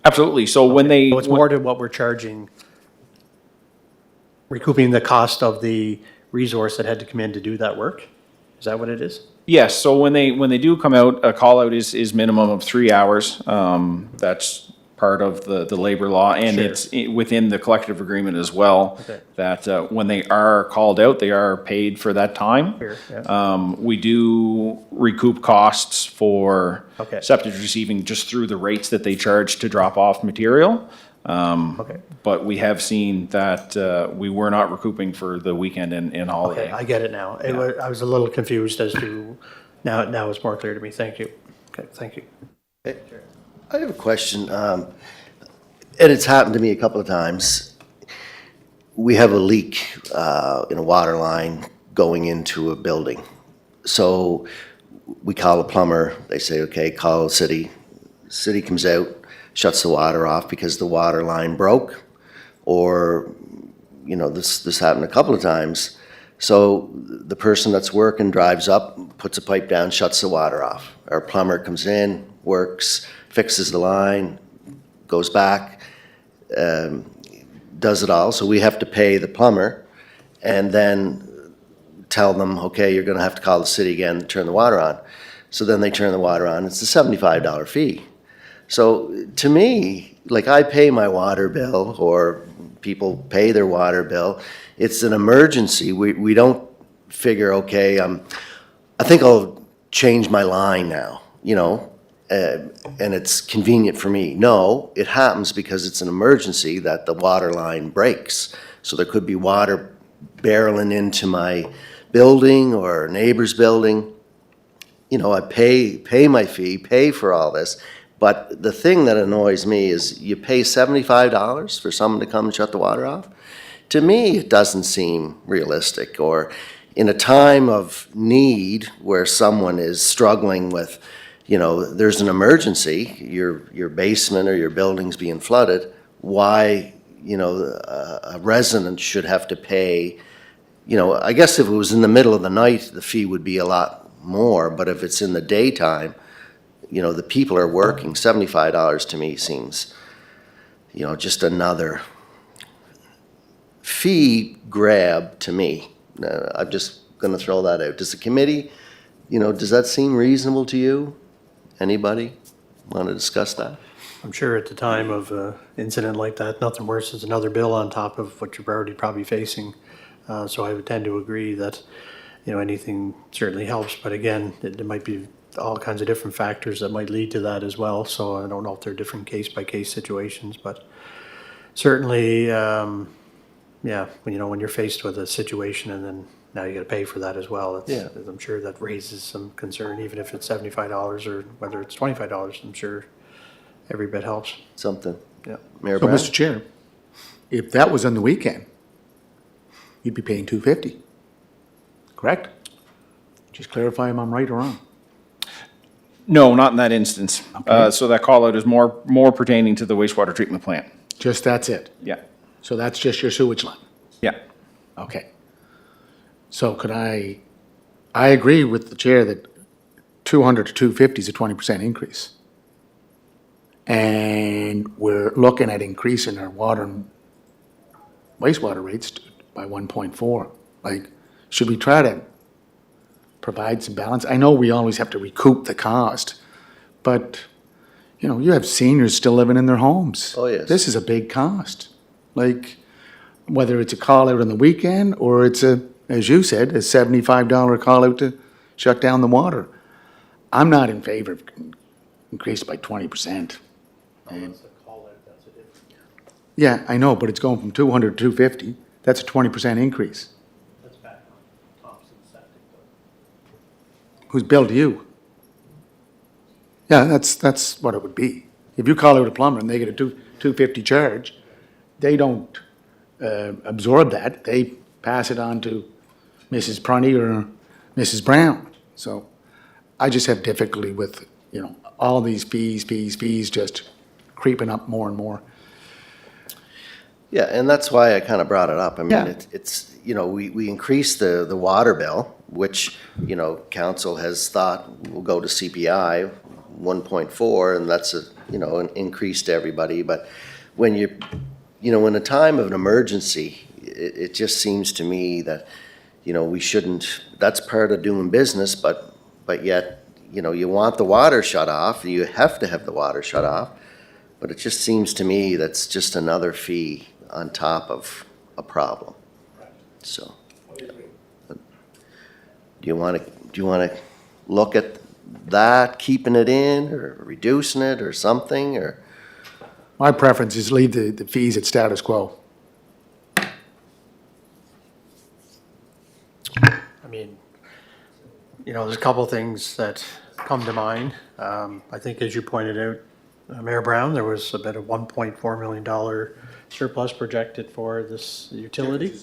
Absolutely. So when they... So it's more to what we're charging, recouping the cost of the resource that had to come in to do that work? Is that what it is? Yes, so when they do come out, a call out is minimum of 3 hours. That's part of the labor law, and Sure. it's within the collective agreement as well. Okay. That when they are called out, they are paid for that time. Sure, yeah. We do recoup costs for Okay. septic receiving just through the rates that they charge to drop off material. Okay. But we have seen that we were not recouping for the weekend and holiday. Okay, I get it now. I was a little confused as to, now it's more clear to me. Thank you. Okay, thank you. I have a question, and it's happened to me a couple of times. We have a leak in a water line going into a building. So we call a plumber, they say, okay, call the city. City comes out, shuts the water off because the water line broke. Or, you know, this happened a couple of times. So the person that's working drives up, puts a pipe down, shuts the water off. Our plumber comes in, works, fixes the line, goes back, does it all. So we have to pay the plumber and then tell them, okay, you're gonna have to call the city again to turn the water on. So then they turn the water on. It's a $75 fee. So to me, like I pay my water bill or people pay their water bill. It's an emergency. We don't figure, okay, I think I'll change my line now, and it's convenient for me. No, it happens because it's an emergency that the water line breaks. So there could be water barreling into my building or neighbor's building. I pay my fee, pay for all this. But the thing that annoys me is you pay $75 for someone to come and shut the water off. To me, it doesn't seem realistic. Or in a time of need where someone is struggling with, there's an emergency, your basement or your building's being flooded, why, a resident should have to pay, I guess if it was in the middle of the night, the fee would be a lot more. But if it's in the daytime, the people are working, $75 to me seems, just another fee grab to me. I'm just gonna throw that out. Does the committee, does that seem reasonable to you? Anybody want to discuss that? I'm sure at the time of an incident like that, nothing worse is another bill on top of what you're already probably facing. So I would tend to agree that, anything certainly helps, but again, there might be all kinds of different factors that might lead to that as well. So I don't know if they're different case-by-case situations, but certainly, when you're faced with a situation and then now you gotta pay for that as well, Yeah. I'm sure that raises some concern, even if it's $75 or whether it's $25, I'm sure every bit helps. Something? Yeah. Mayor So, Brown? Mr. Chair, if that was on the weekend, you'd be paying $250, correct? Just clarify if I'm right or wrong. No, not in that instance. Okay. So that call out is more pertaining to the wastewater treatment plant. Just that's it. Yeah, So that's just your sewage line. yeah. Okay. So I agree with the chair that 200 to 250 is a 20% increase. And we're looking at increasing our water and wastewater rates by 1.4. Like, should we try to provide some balance? I know we always have to recoup the cost, but, you have seniors still living in their homes. Oh, yes. This is a big cost. Like, whether it's a call out on the weekend or it's as you said, a $75 call out to shut down the water. I'm not in favor of increase by 20%. Yeah, I know, but it's going from 200 to 250. That's a 20% increase. That's back on Thompson Septic though. Who's billed you? Yeah, that's what it would be. If you call out a plumber and they get a $250 charge, they don't absorb that. They pass it on to Mrs. Prunty or Mrs. Brown. So I just have difficulty with, all these fees just creeping up more and more. Yeah, and that's why I kind of brought it up. I mean, Yeah. it's, we increased the water bill, which, council has thought will go to CPI 1.4, and that's an increase to everybody. But when in a time of an emergency, it just seems to me that, we shouldn't, that's part of doing business, but yet, you want the water shut off, you have to have the water shut off. But it just seems to me that's just another fee on top of a problem. So. Do you want to look at that, keeping it in or reducing it or something, or? My preference is leave the fees at status quo. I mean, there's a couple things that come to mind. I think as you pointed out, Mayor Brown, there was about a $1.4 million surplus projected for this utility.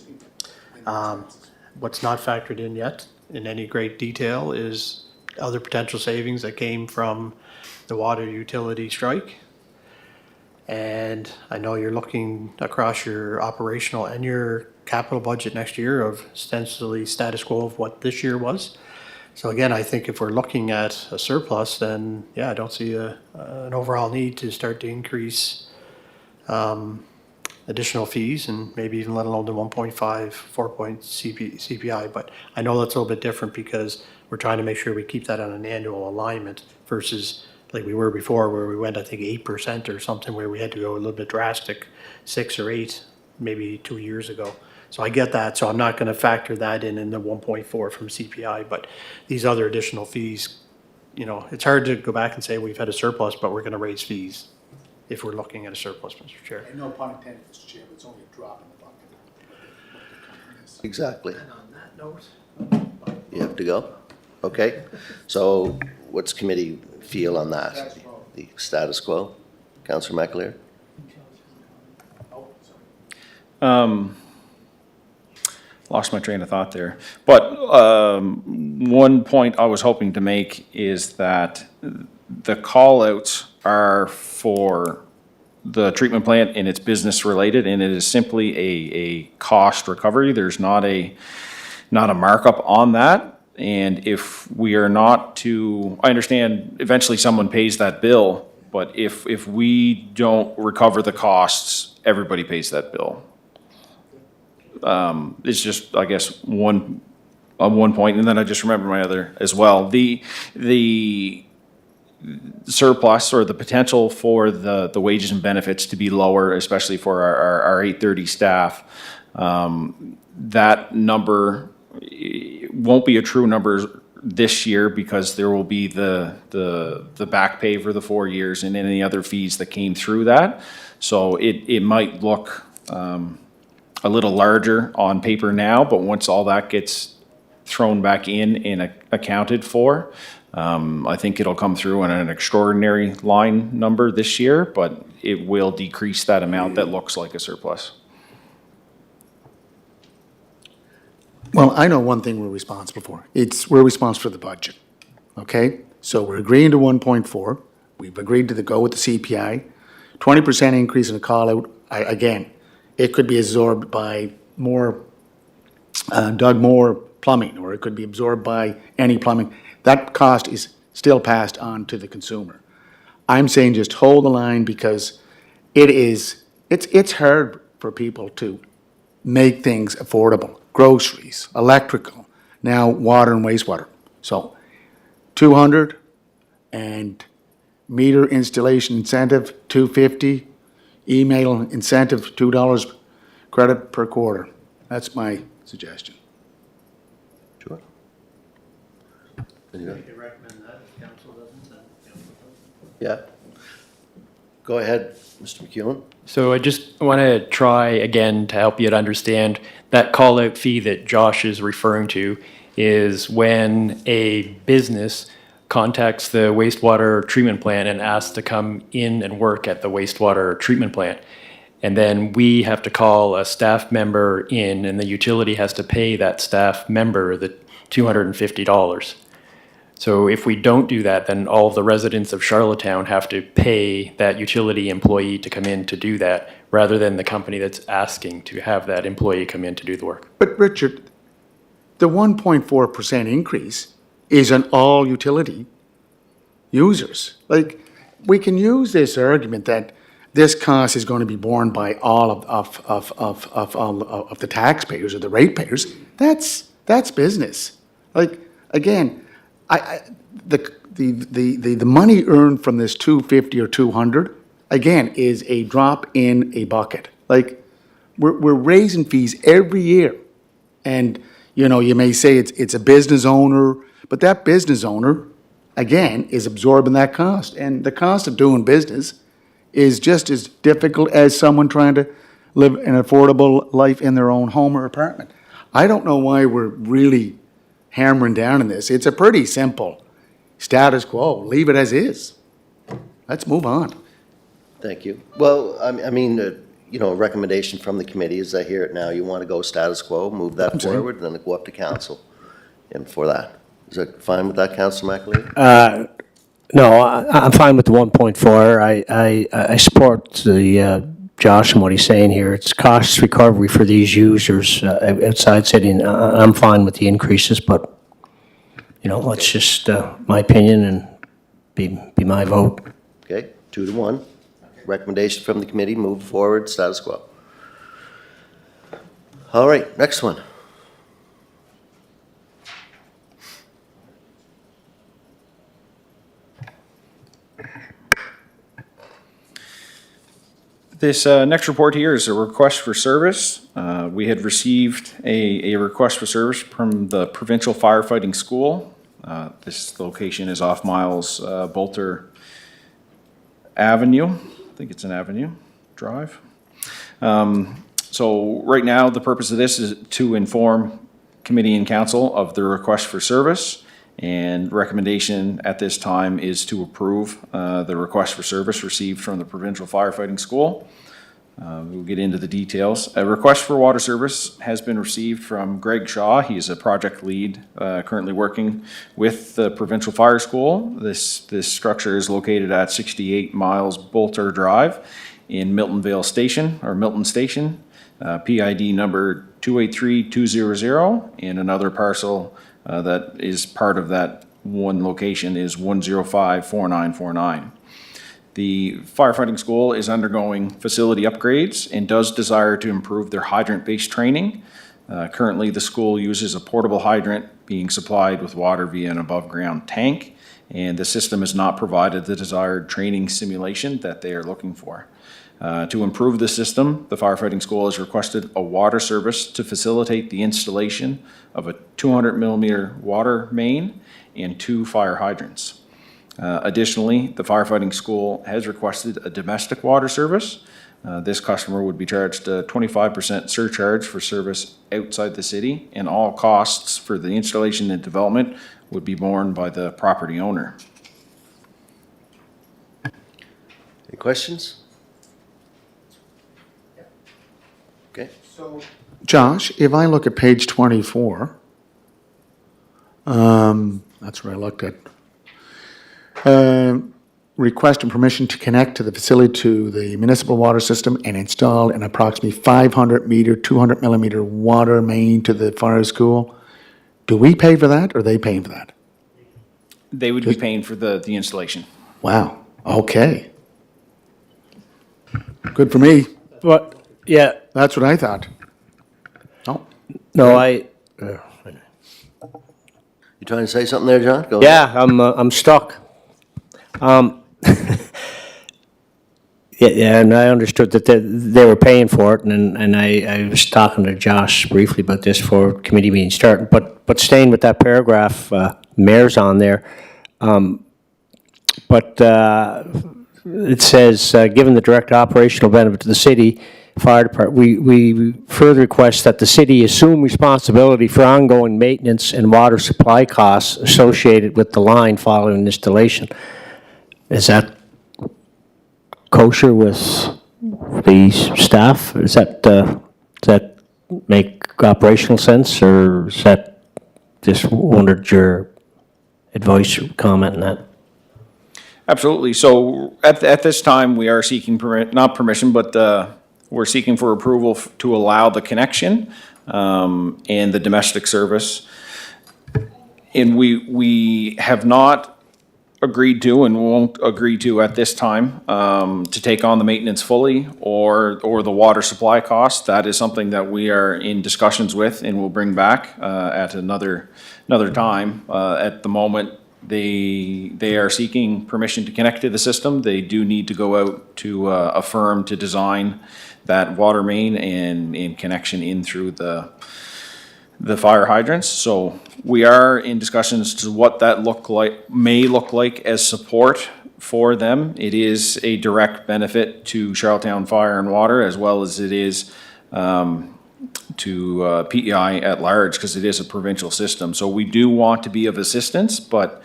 What's not factored in yet in any great detail is other potential savings that came from the water utility strike. And I know you're looking across your operational and your capital budget next year of ostensibly status quo of what this year was. So again, I think if we're looking at a surplus, then yeah, I don't see an overall need to start to increase additional fees and maybe even let alone the 1.5, 4-point CPI. But I know that's a little bit different because we're trying to make sure we keep that on an annual alignment versus like we were before where we went, I think, 8% or something where we had to go a little bit drastic, 6 or 8, maybe 2 years ago. So I get that. So I'm not going to factor that in the 1.4 from CPI. But these other additional fees, you know, it's hard to go back and say we've had a surplus, but we're going to raise fees if we're looking at a surplus, Mr. Chair. No pun intended, Mr. Chair, but it's only a drop in the bucket. Exactly. And on that note, You have to go? Okay. So what's committee feel on that? Status quo. The status quo? Councillor McAleer? Lost my train of thought there. But one point I was hoping to make is that the call-outs are for the treatment plant and it's business related, and it is simply a cost recovery. There's not a markup on that. And if we are not to, I understand eventually someone pays that bill, but if we don't recover the costs, everybody pays that bill. It's just, I guess, one point, and then I just remember my other as well. The surplus or the potential for the wages and benefits to be lower, especially for our 830 staff, that number won't be a true number this year because there will be the back pay for the 4 years and any other fees that came through that. So it might look a little larger on paper now, but once all that gets thrown back in and accounted for, I think it'll come through on an extraordinary line number this year, but it will decrease that amount that looks like a surplus. Well, I know one thing we're responsible for. We're responsible for the budget, okay? So we're agreeing to 1.4. We've agreed to go with the CPI. 20% increase in the call-out, again, it could be absorbed by Doug Moore plumbing, or it could be absorbed by any plumbing. That cost is still passed on to the consumer. I'm saying just hold the line because it's hard for people to make things affordable. Groceries, electrical, now water and wastewater. So 200 and meter installation incentive, 250, email incentive, $2 credit per quarter. That's my suggestion. Sure. we could recommend that if council doesn't, then council doesn't. Yeah. Go ahead, Mr. McEwen. So I just want to try again to help you to understand that call-out fee that Josh is referring to is when a business contacts the wastewater treatment plant and asks to come in and work at the wastewater treatment plant. And then we have to call a staff member in and the utility has to pay that staff member the $250. So if we don't do that, then all of the residents of Charlottetown have to pay that utility employee to come in to do that, rather than the company that's asking to have that employee come in to do the work. But Richard, the 1.4% increase is on all utility users. Like, we can use this argument that this cost is going to be borne by all of the taxpayers or the ratepayers. That's business. Like, again, the money earned from this 250 or 200, again, is a drop in a bucket. Like, we're raising fees every year. And, you know, you may say it's a business owner, but that business owner, again, is absorbing that cost. And the cost of doing business is just as difficult as someone trying to live an affordable life in their own home or apartment. I don't know why we're really hammering down on this. It's a pretty simple status quo. Leave it as is. Let's move on. Thank you. Well, I mean, you know, a recommendation from the committee is I hear it now. You want to go status quo, move that sorry? forward, then go up to council. And for that, is that fine with that, Councillor McAleer? No, I'm fine with the 1.4. I support the Josh and what he's saying here. It's cost recovery for these users outside city, and I'm fine with the increases, but, you know, that's just my opinion and be my vote. Okay, 2-1. Recommendation from the committee, move forward, status quo. All right, next one. This next report here is a request for service. We had received a request for service from the Provincial Firefighting School. This location is off Miles Bolter Avenue. I think it's an Avenue Drive. So right now, the purpose of this is to inform committee and council of the request for service. And recommendation at this time is to approve the request for service received from the Provincial Firefighting School. We'll get into the details. A request for water service has been received from Greg Shaw. He is a project lead currently working with the Provincial Fire School. This structure is located at 68 Miles Bolter Drive in Milton Station, PID number 283200, and another parcel that is part of that one location is 1054949. The firefighting school is undergoing facility upgrades and does desire to improve their hydrant-based training. Currently, the school uses a portable hydrant being supplied with water via an above-ground tank, and the system has not provided the desired training simulation that they are looking for. To improve the system, the firefighting school has requested a water service to facilitate the installation of a 200 millimeter water main and 2 fire hydrants. Additionally, the firefighting school has requested a domestic water service. This customer would be charged a 25% surcharge for service outside the city, and all costs for the installation and development would be borne by the property owner. Any questions? Okay, Josh, if I look at page 24, that's where I looked at. Request and permission to connect to the facility to the municipal water system and install an approximately 500 meter, 200 millimeter water main to the fire school. Do we pay for that or are they paying for that? They would be paying for the installation. Wow, okay. Good for me. But, yeah, That's what I thought. Oh, no, you trying to say something there, John? Go ahead. yeah, I'm stuck. Yeah, and I understood that they were paying for it, and I was talking to Josh briefly about this for committee meeting starting, but staying with that paragraph, mayor's on there. But it says, given the direct operational benefit to the city fire department, we further request that the city assume responsibility for ongoing maintenance and water supply costs associated with the line following installation. Is that kosher with the staff? Does that make operational sense, or is that just wondered your advice or comment on that? Absolutely. So at this time, we are seeking not permission, but we're seeking for approval to allow the connection and the domestic service. And we have not agreed to and won't agree to at this time to take on the maintenance fully or the water supply costs. That is something that we are in discussions with and will bring back at another time. At the moment, they are seeking permission to connect to the system. They do need to go out to a firm to design that water main and connection in through the fire hydrants. So we are in discussions to what that may look like as support for them. It is a direct benefit to Charlottetown Fire and Water, as well as it is to PEI at large, because it is a provincial system. So we do want to be of assistance, but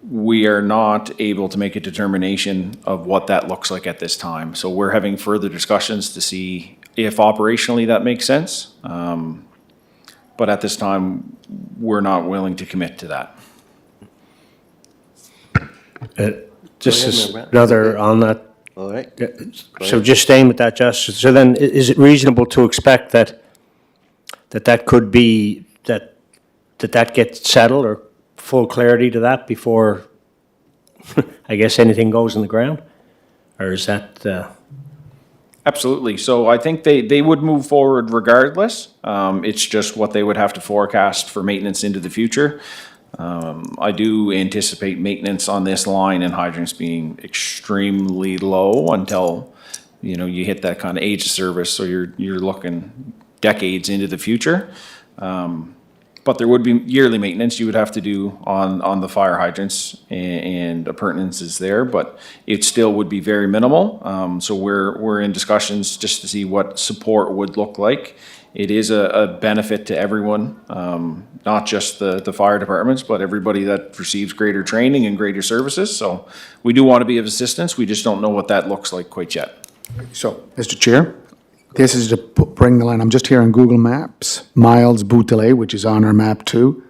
we are not able to make a determination of what that looks like at this time. So we're having further discussions to see if operationally that makes sense. But at this time, we're not willing to commit to that. Just Go ahead, as Mayor Brown. another on that All right. So just staying with that, Josh, so then is it reasonable to expect that could be, that gets settled or full clarity to that before, I guess, anything goes in the ground? Or is that, Absolutely. So I think they would move forward regardless. It's just what they would have to forecast for maintenance into the future. I do anticipate maintenance on this line and hydrants being extremely low until, you hit that kind of age of service. So you're looking decades into the future. But there would be yearly maintenance you would have to do on the fire hydrants and appurtenances there, but it still would be very minimal. So we're in discussions just to see what support would look like. It is a benefit to everyone, not just the fire departments, but everybody that receives greater training and greater services. So we do want to be of assistance. We just don't know what that looks like quite yet. So, Mr. Chair, this is to bring the line, I'm just here on Google Maps, Miles Boutelet, which is on our map too.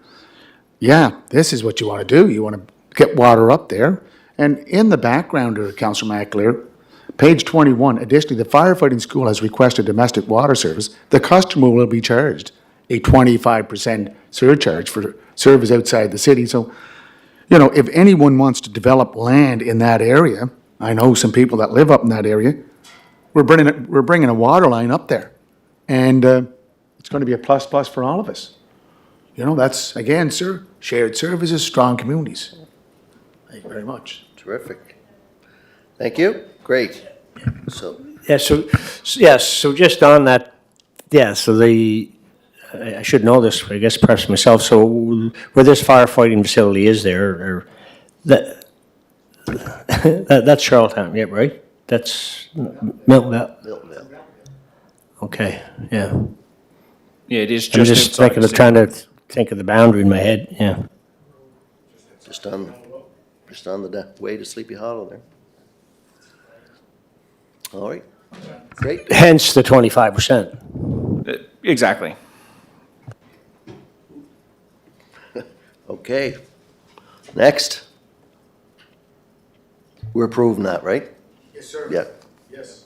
Yeah, this is what you want to do. You want to get water up there. And in the background there, Councillor McAleer, page 21, additionally, the firefighting school has requested domestic water service. The customer will be charged a 25% surcharge for service outside the city. So, if anyone wants to develop land in that area, I know some people that live up in that area, we're bringing a water line up there. And it's going to be a plus for all of us. That's, again, sir, shared services, strong communities. Thank you very much. Terrific. Thank you. Great. So, so just on that, so I should know this, I guess perhaps myself, so where this firefighting facility is there, or that's Charlottetown, yeah, right? That's Miltonville. Miltonville. Okay, yeah. Yeah, it is I'm just just outside thinking the of city. trying to think of the boundary in my head, yeah. Just on the way to Sleepy Hollow there. All right. Great. Hence the 25%. Exactly. Okay. Next. We're approving that, right? Yes, sir. Yeah. Yes.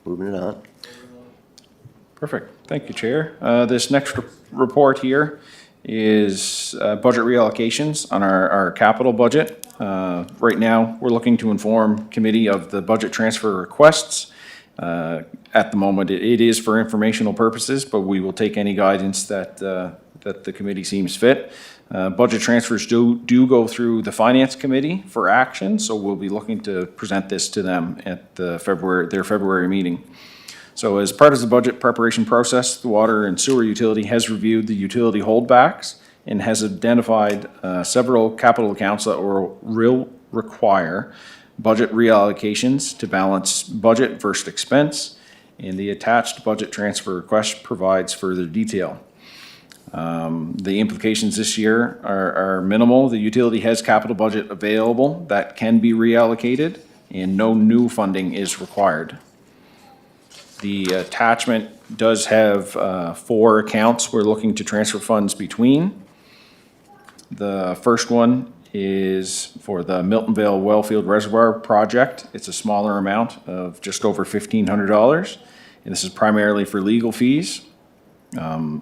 Moving it on. Perfect. Thank you, Chair. This next report here is budget reallocations on our capital budget. Right now, we're looking to inform committee of the budget transfer requests. At the moment, it is for informational purposes, but we will take any guidance that the committee seems fit. Budget transfers do go through the Finance Committee for action, so we'll be looking to present this to them at their February meeting. So as part of the budget preparation process, the Water and Sewer Utility has reviewed the utility holdbacks and has identified several capital accounts that will require budget reallocations to balance budget versus expense, and the attached budget transfer request provides further detail. The implications this year are minimal. The utility has capital budget available that can be reallocated, and no new funding is required. The attachment does have 4 accounts we're looking to transfer funds between. The first one is for the Miltonville Wellfield Reservoir project. It's a smaller amount of just over $1,500, and this is primarily for legal fees.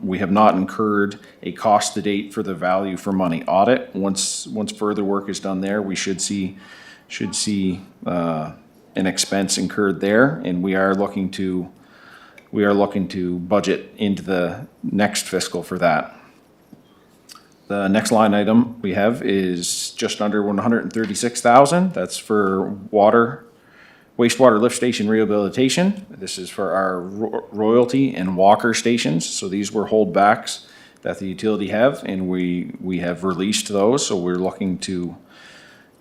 We have not incurred a cost to date for the value for money audit. Once further work is done there, we should see an expense incurred there, and we are looking to budget into the next fiscal for that. The next line item we have is just under $136,000. That's for wastewater lift station rehabilitation. This is for our Royalty and Walker stations. So these were holdbacks that the utility have, and we have released those. So we're looking to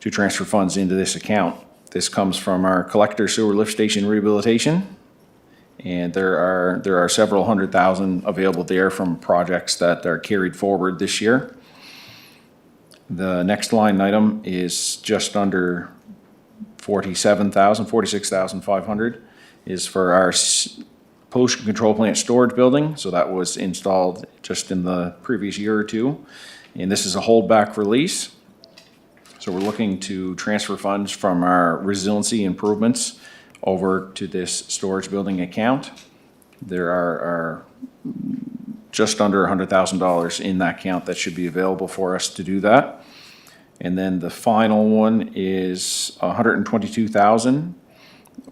transfer funds into this account. This comes from our collector sewer lift station rehabilitation. And there are several $100,000 available there from projects that are carried forward this year. The next line item is just under $46,500 is for our pollution control plant storage building. So that was installed just in the previous year or two. And this is a holdback release. So we're looking to transfer funds from our resiliency improvements over to this storage building account. There are just under $100,000 in that account that should be available for us to do that. And then the final one is $122,000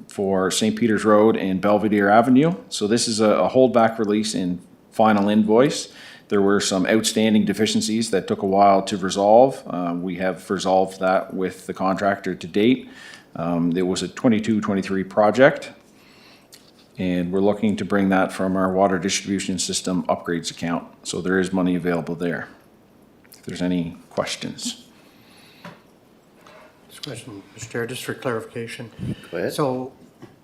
for St. Peter's Road and Belvedere Avenue. So this is a holdback release in final invoice. There were some outstanding deficiencies that took a while to resolve. We have resolved that with the contractor to date. It was a 22-23 project, and we're looking to bring that from our water distribution system upgrades account. So there is money available there. If there's any questions. This question, Mr. Chair, just for clarification. Go ahead. So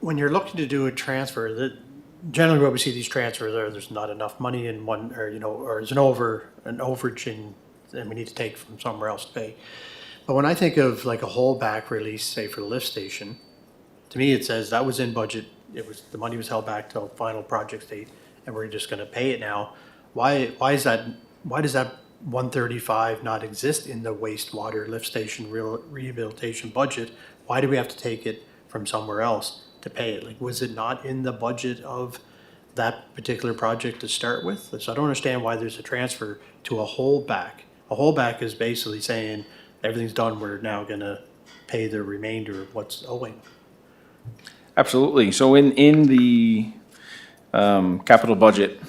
when you're looking to do a transfer, generally what we see these transfers are, there's not enough money in one, or, or there's an overage and we need to take from somewhere else to pay. But when I think of like a holdback release, say for the lift station, to me, it says that was in budget. The money was held back till final project date, and we're just gonna pay it now. Why does that 135 not exist in the wastewater lift station rehabilitation budget? Why do we have to take it from somewhere else to pay it? Like, was it not in the budget of that particular project to start with? So I don't understand why there's a transfer to a holdback. A holdback is basically saying, everything's done, we're now gonna pay the remainder of what's owing. Absolutely. So in the capital budget,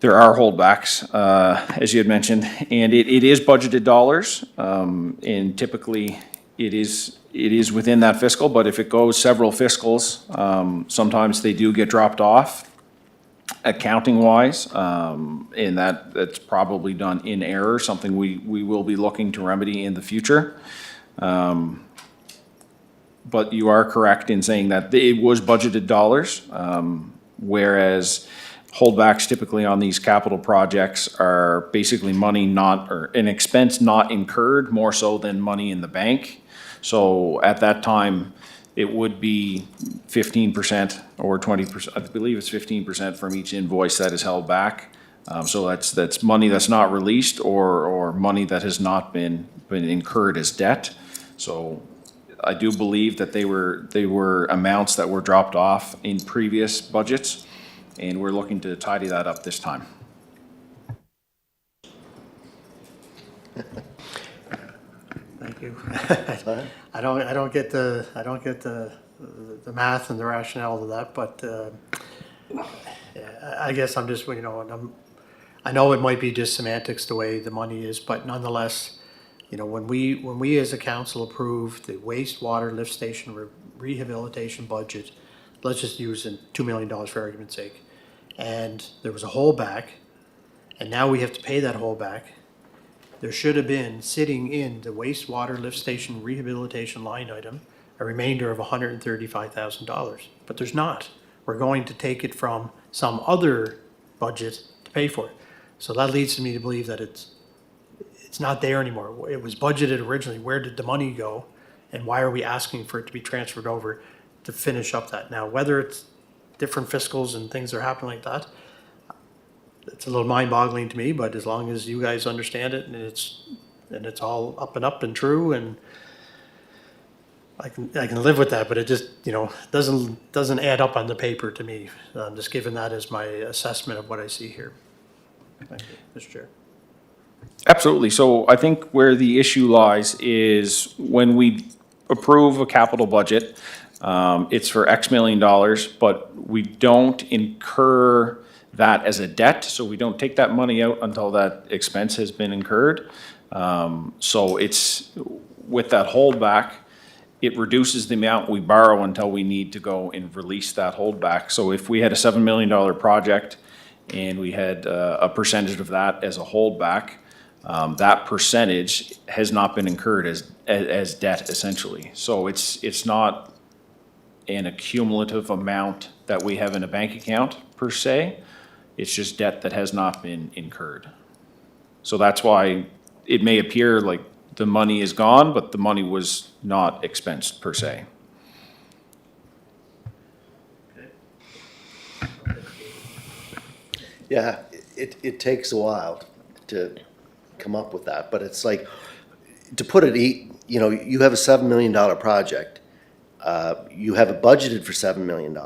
there are holdbacks, as you had mentioned, and it is budgeted dollars. And typically, it is within that fiscal, but if it goes several fiscals, sometimes they do get dropped off accounting-wise, and that's probably done in error, something we will be looking to remedy in the future. But you are correct in saying that it was budgeted dollars, whereas holdbacks typically on these capital projects are basically money not, or an expense not incurred, more so than money in the bank. So at that time, it would be 15% or 20%, I believe it's 15% from each invoice that is held back. So that's money that's not released or money that has not been incurred as debt. So I do believe that they were amounts that were dropped off in previous budgets, and we're looking to tidy that up this time. Thank you. I don't get the math and the rationale of that, but yeah, I guess I'm just, I know it might be just semantics the way the money is, but nonetheless, when we as a council approve the wastewater lift station rehabilitation budget, let's just use $2 million for argument's sake, and there was a holdback, and now we have to pay that holdback. There should have been sitting in the wastewater lift station rehabilitation line item a remainder of $135,000, but there's not. We're going to take it from some other budget to pay for it. So that leads me to believe that it's not there anymore. It was budgeted originally. Where did the money go? And why are we asking for it to be transferred over to finish up that? Now, whether it's different fiscals and things are happening like that, it's a little mind-boggling to me, but as long as you guys understand it and it's all up and true, and I can live with that, but it just, doesn't add up on the paper to me. I'm just giving that as my assessment of what I see here. Thank you, Mr. Chair. Absolutely. So I think where the issue lies is when we approve a capital budget, it's for X million dollars, but we don't incur that as a debt. So we don't take that money out until that expense has been incurred. So it's with that holdback, it reduces the amount we borrow until we need to go and release that holdback. So if we had a $7 million project and we had a percentage of that as a holdback, that percentage has not been incurred as debt essentially. So it's not an accumulative amount that we have in a bank account per se. It's just debt that has not been incurred. So that's why it may appear like the money is gone, but the money was not expensed per se. Yeah, it takes a while to come up with that, but it's like, to put it, you know, you have a $7 million project. You have it budgeted for $7 million.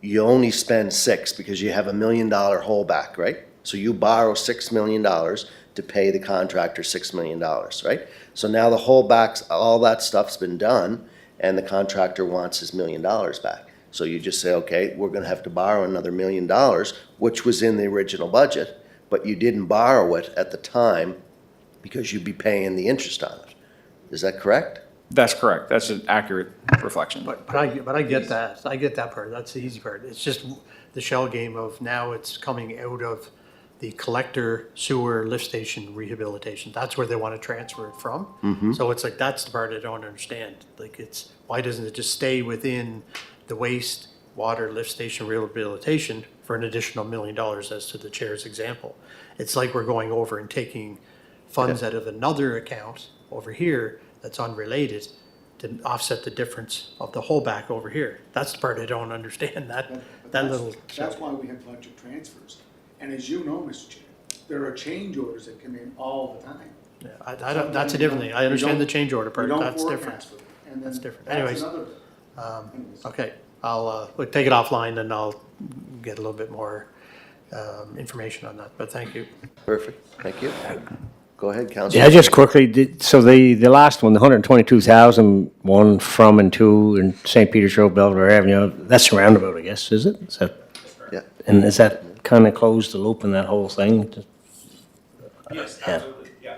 You only spend 6 because you have $1 million holdback, right? So you borrow $6 million to pay the contractor $6 million, right? So now the holdbacks, all that stuff's been done, and the contractor wants his $1 million back. So you just say, okay, we're gonna have to borrow another $1 million, which was in the original budget, but you didn't borrow it at the time because you'd be paying the interest on it. Is that correct? That's correct. That's an accurate reflection. But I get that. I get that part. That's the easy part. It's just the shell game of now it's coming out of the collector sewer lift station rehabilitation. That's where they want to transfer it from. So it's like, that's the part I don't understand. Like, it's, why doesn't it just stay within the waste water lift station rehabilitation for an additional $1 million, as to the chair's example? It's like we're going over and taking funds out of another account over here that's unrelated to offset the difference of the holdback over here. That's the part I don't understand, that little. That's why we have budget transfers. And as you know, Mr. Chair, there are change orders that come in all the time. Yeah, I don't, that's a different thing. I understand the change order part, You don't that's different. forecast it, and then That's different. that's Anyways, another bit. Anyways. Okay, we'll take it offline and I'll get a little bit more, information on that, but thank you. Perfect, thank you. Go ahead, Councilor. Yeah, just quickly, so the last one, the 122,000 one from and to in St. Peter's Road, Belvedere Avenue, that's a roundabout, I guess, is it? Is that, Yeah. and is that kind of closed the loop in that whole thing? Yes, Yeah. absolutely, yeah.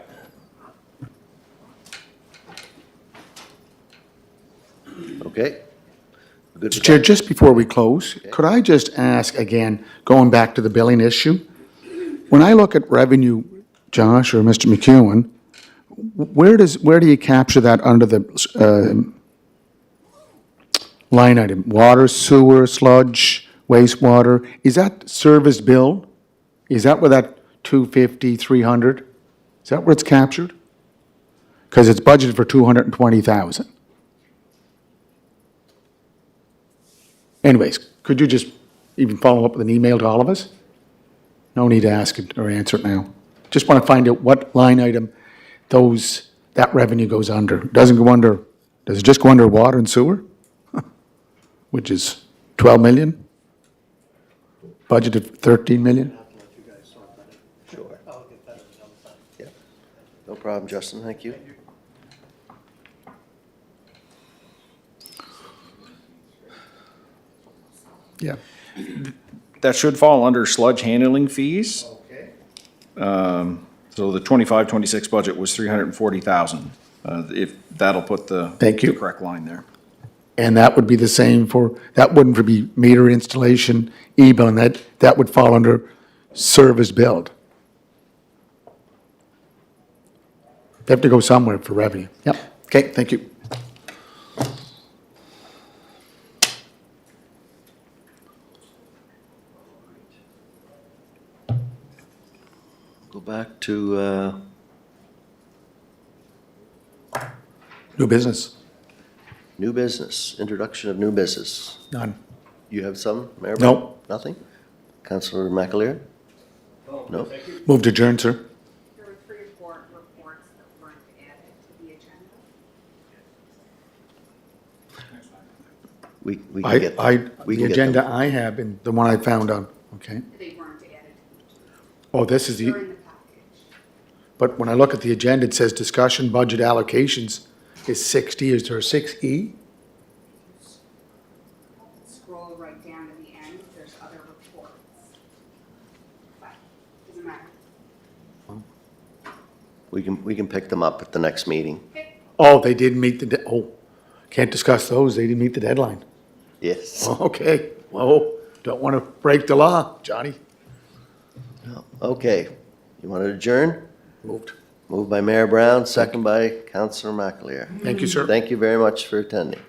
Okay. Good. Mr. Chair, just before we close, could I just ask again, going back to the billing issue? When I look at revenue, Josh or Mr. McEwen, where do you capture that under the line item? Water, sewer, sludge, wastewater? Is that service bill? Is that where that 250, 300? Is that where it's captured? Because it's budgeted for 220,000. Anyways, could you just even follow up with an email to all of us? No need to ask it or answer it now. Just want to find out what line item that revenue goes under. Does it just go under water and sewer? Which is 12 million? Budgeted 13 million? Sure. Yeah. No problem, Justin, thank you. Yeah. That should fall under sludge handling fees. Okay. So the 25-26 budget was 340,000. If, that'll put the. Thank you. the correct line there. And that would be the same that wouldn't be meter installation, e-bill, and that would fall under service billed. They have to go somewhere for revenue. Yep. Okay, thank you. Go back to, New business? new business, introduction of new business. None. You have some, Mayor? No. Nothing? Councilor McAleer? No? Move to adjourn, sir. There were 3 or 4 reports that weren't added to the agenda. We can get. we The can get agenda them. I have, and the one I found on, okay. They weren't added. Oh, this is They're the, in the package. but when I look at the agenda, it says discussion budget allocations is 60. Is there a 6E? Scroll right down to the end, there's other reports. But, doesn't matter. We can pick them up at the next meeting. Oh, they didn't meet can't discuss those. They didn't meet the deadline. Yes. Okay, whoa, don't want to break the law, Johnny. Okay. You want to adjourn? Moved. Moved by Mayor Brown, second by Councilor McAleer. Thank you, sir. Thank you very much for attending.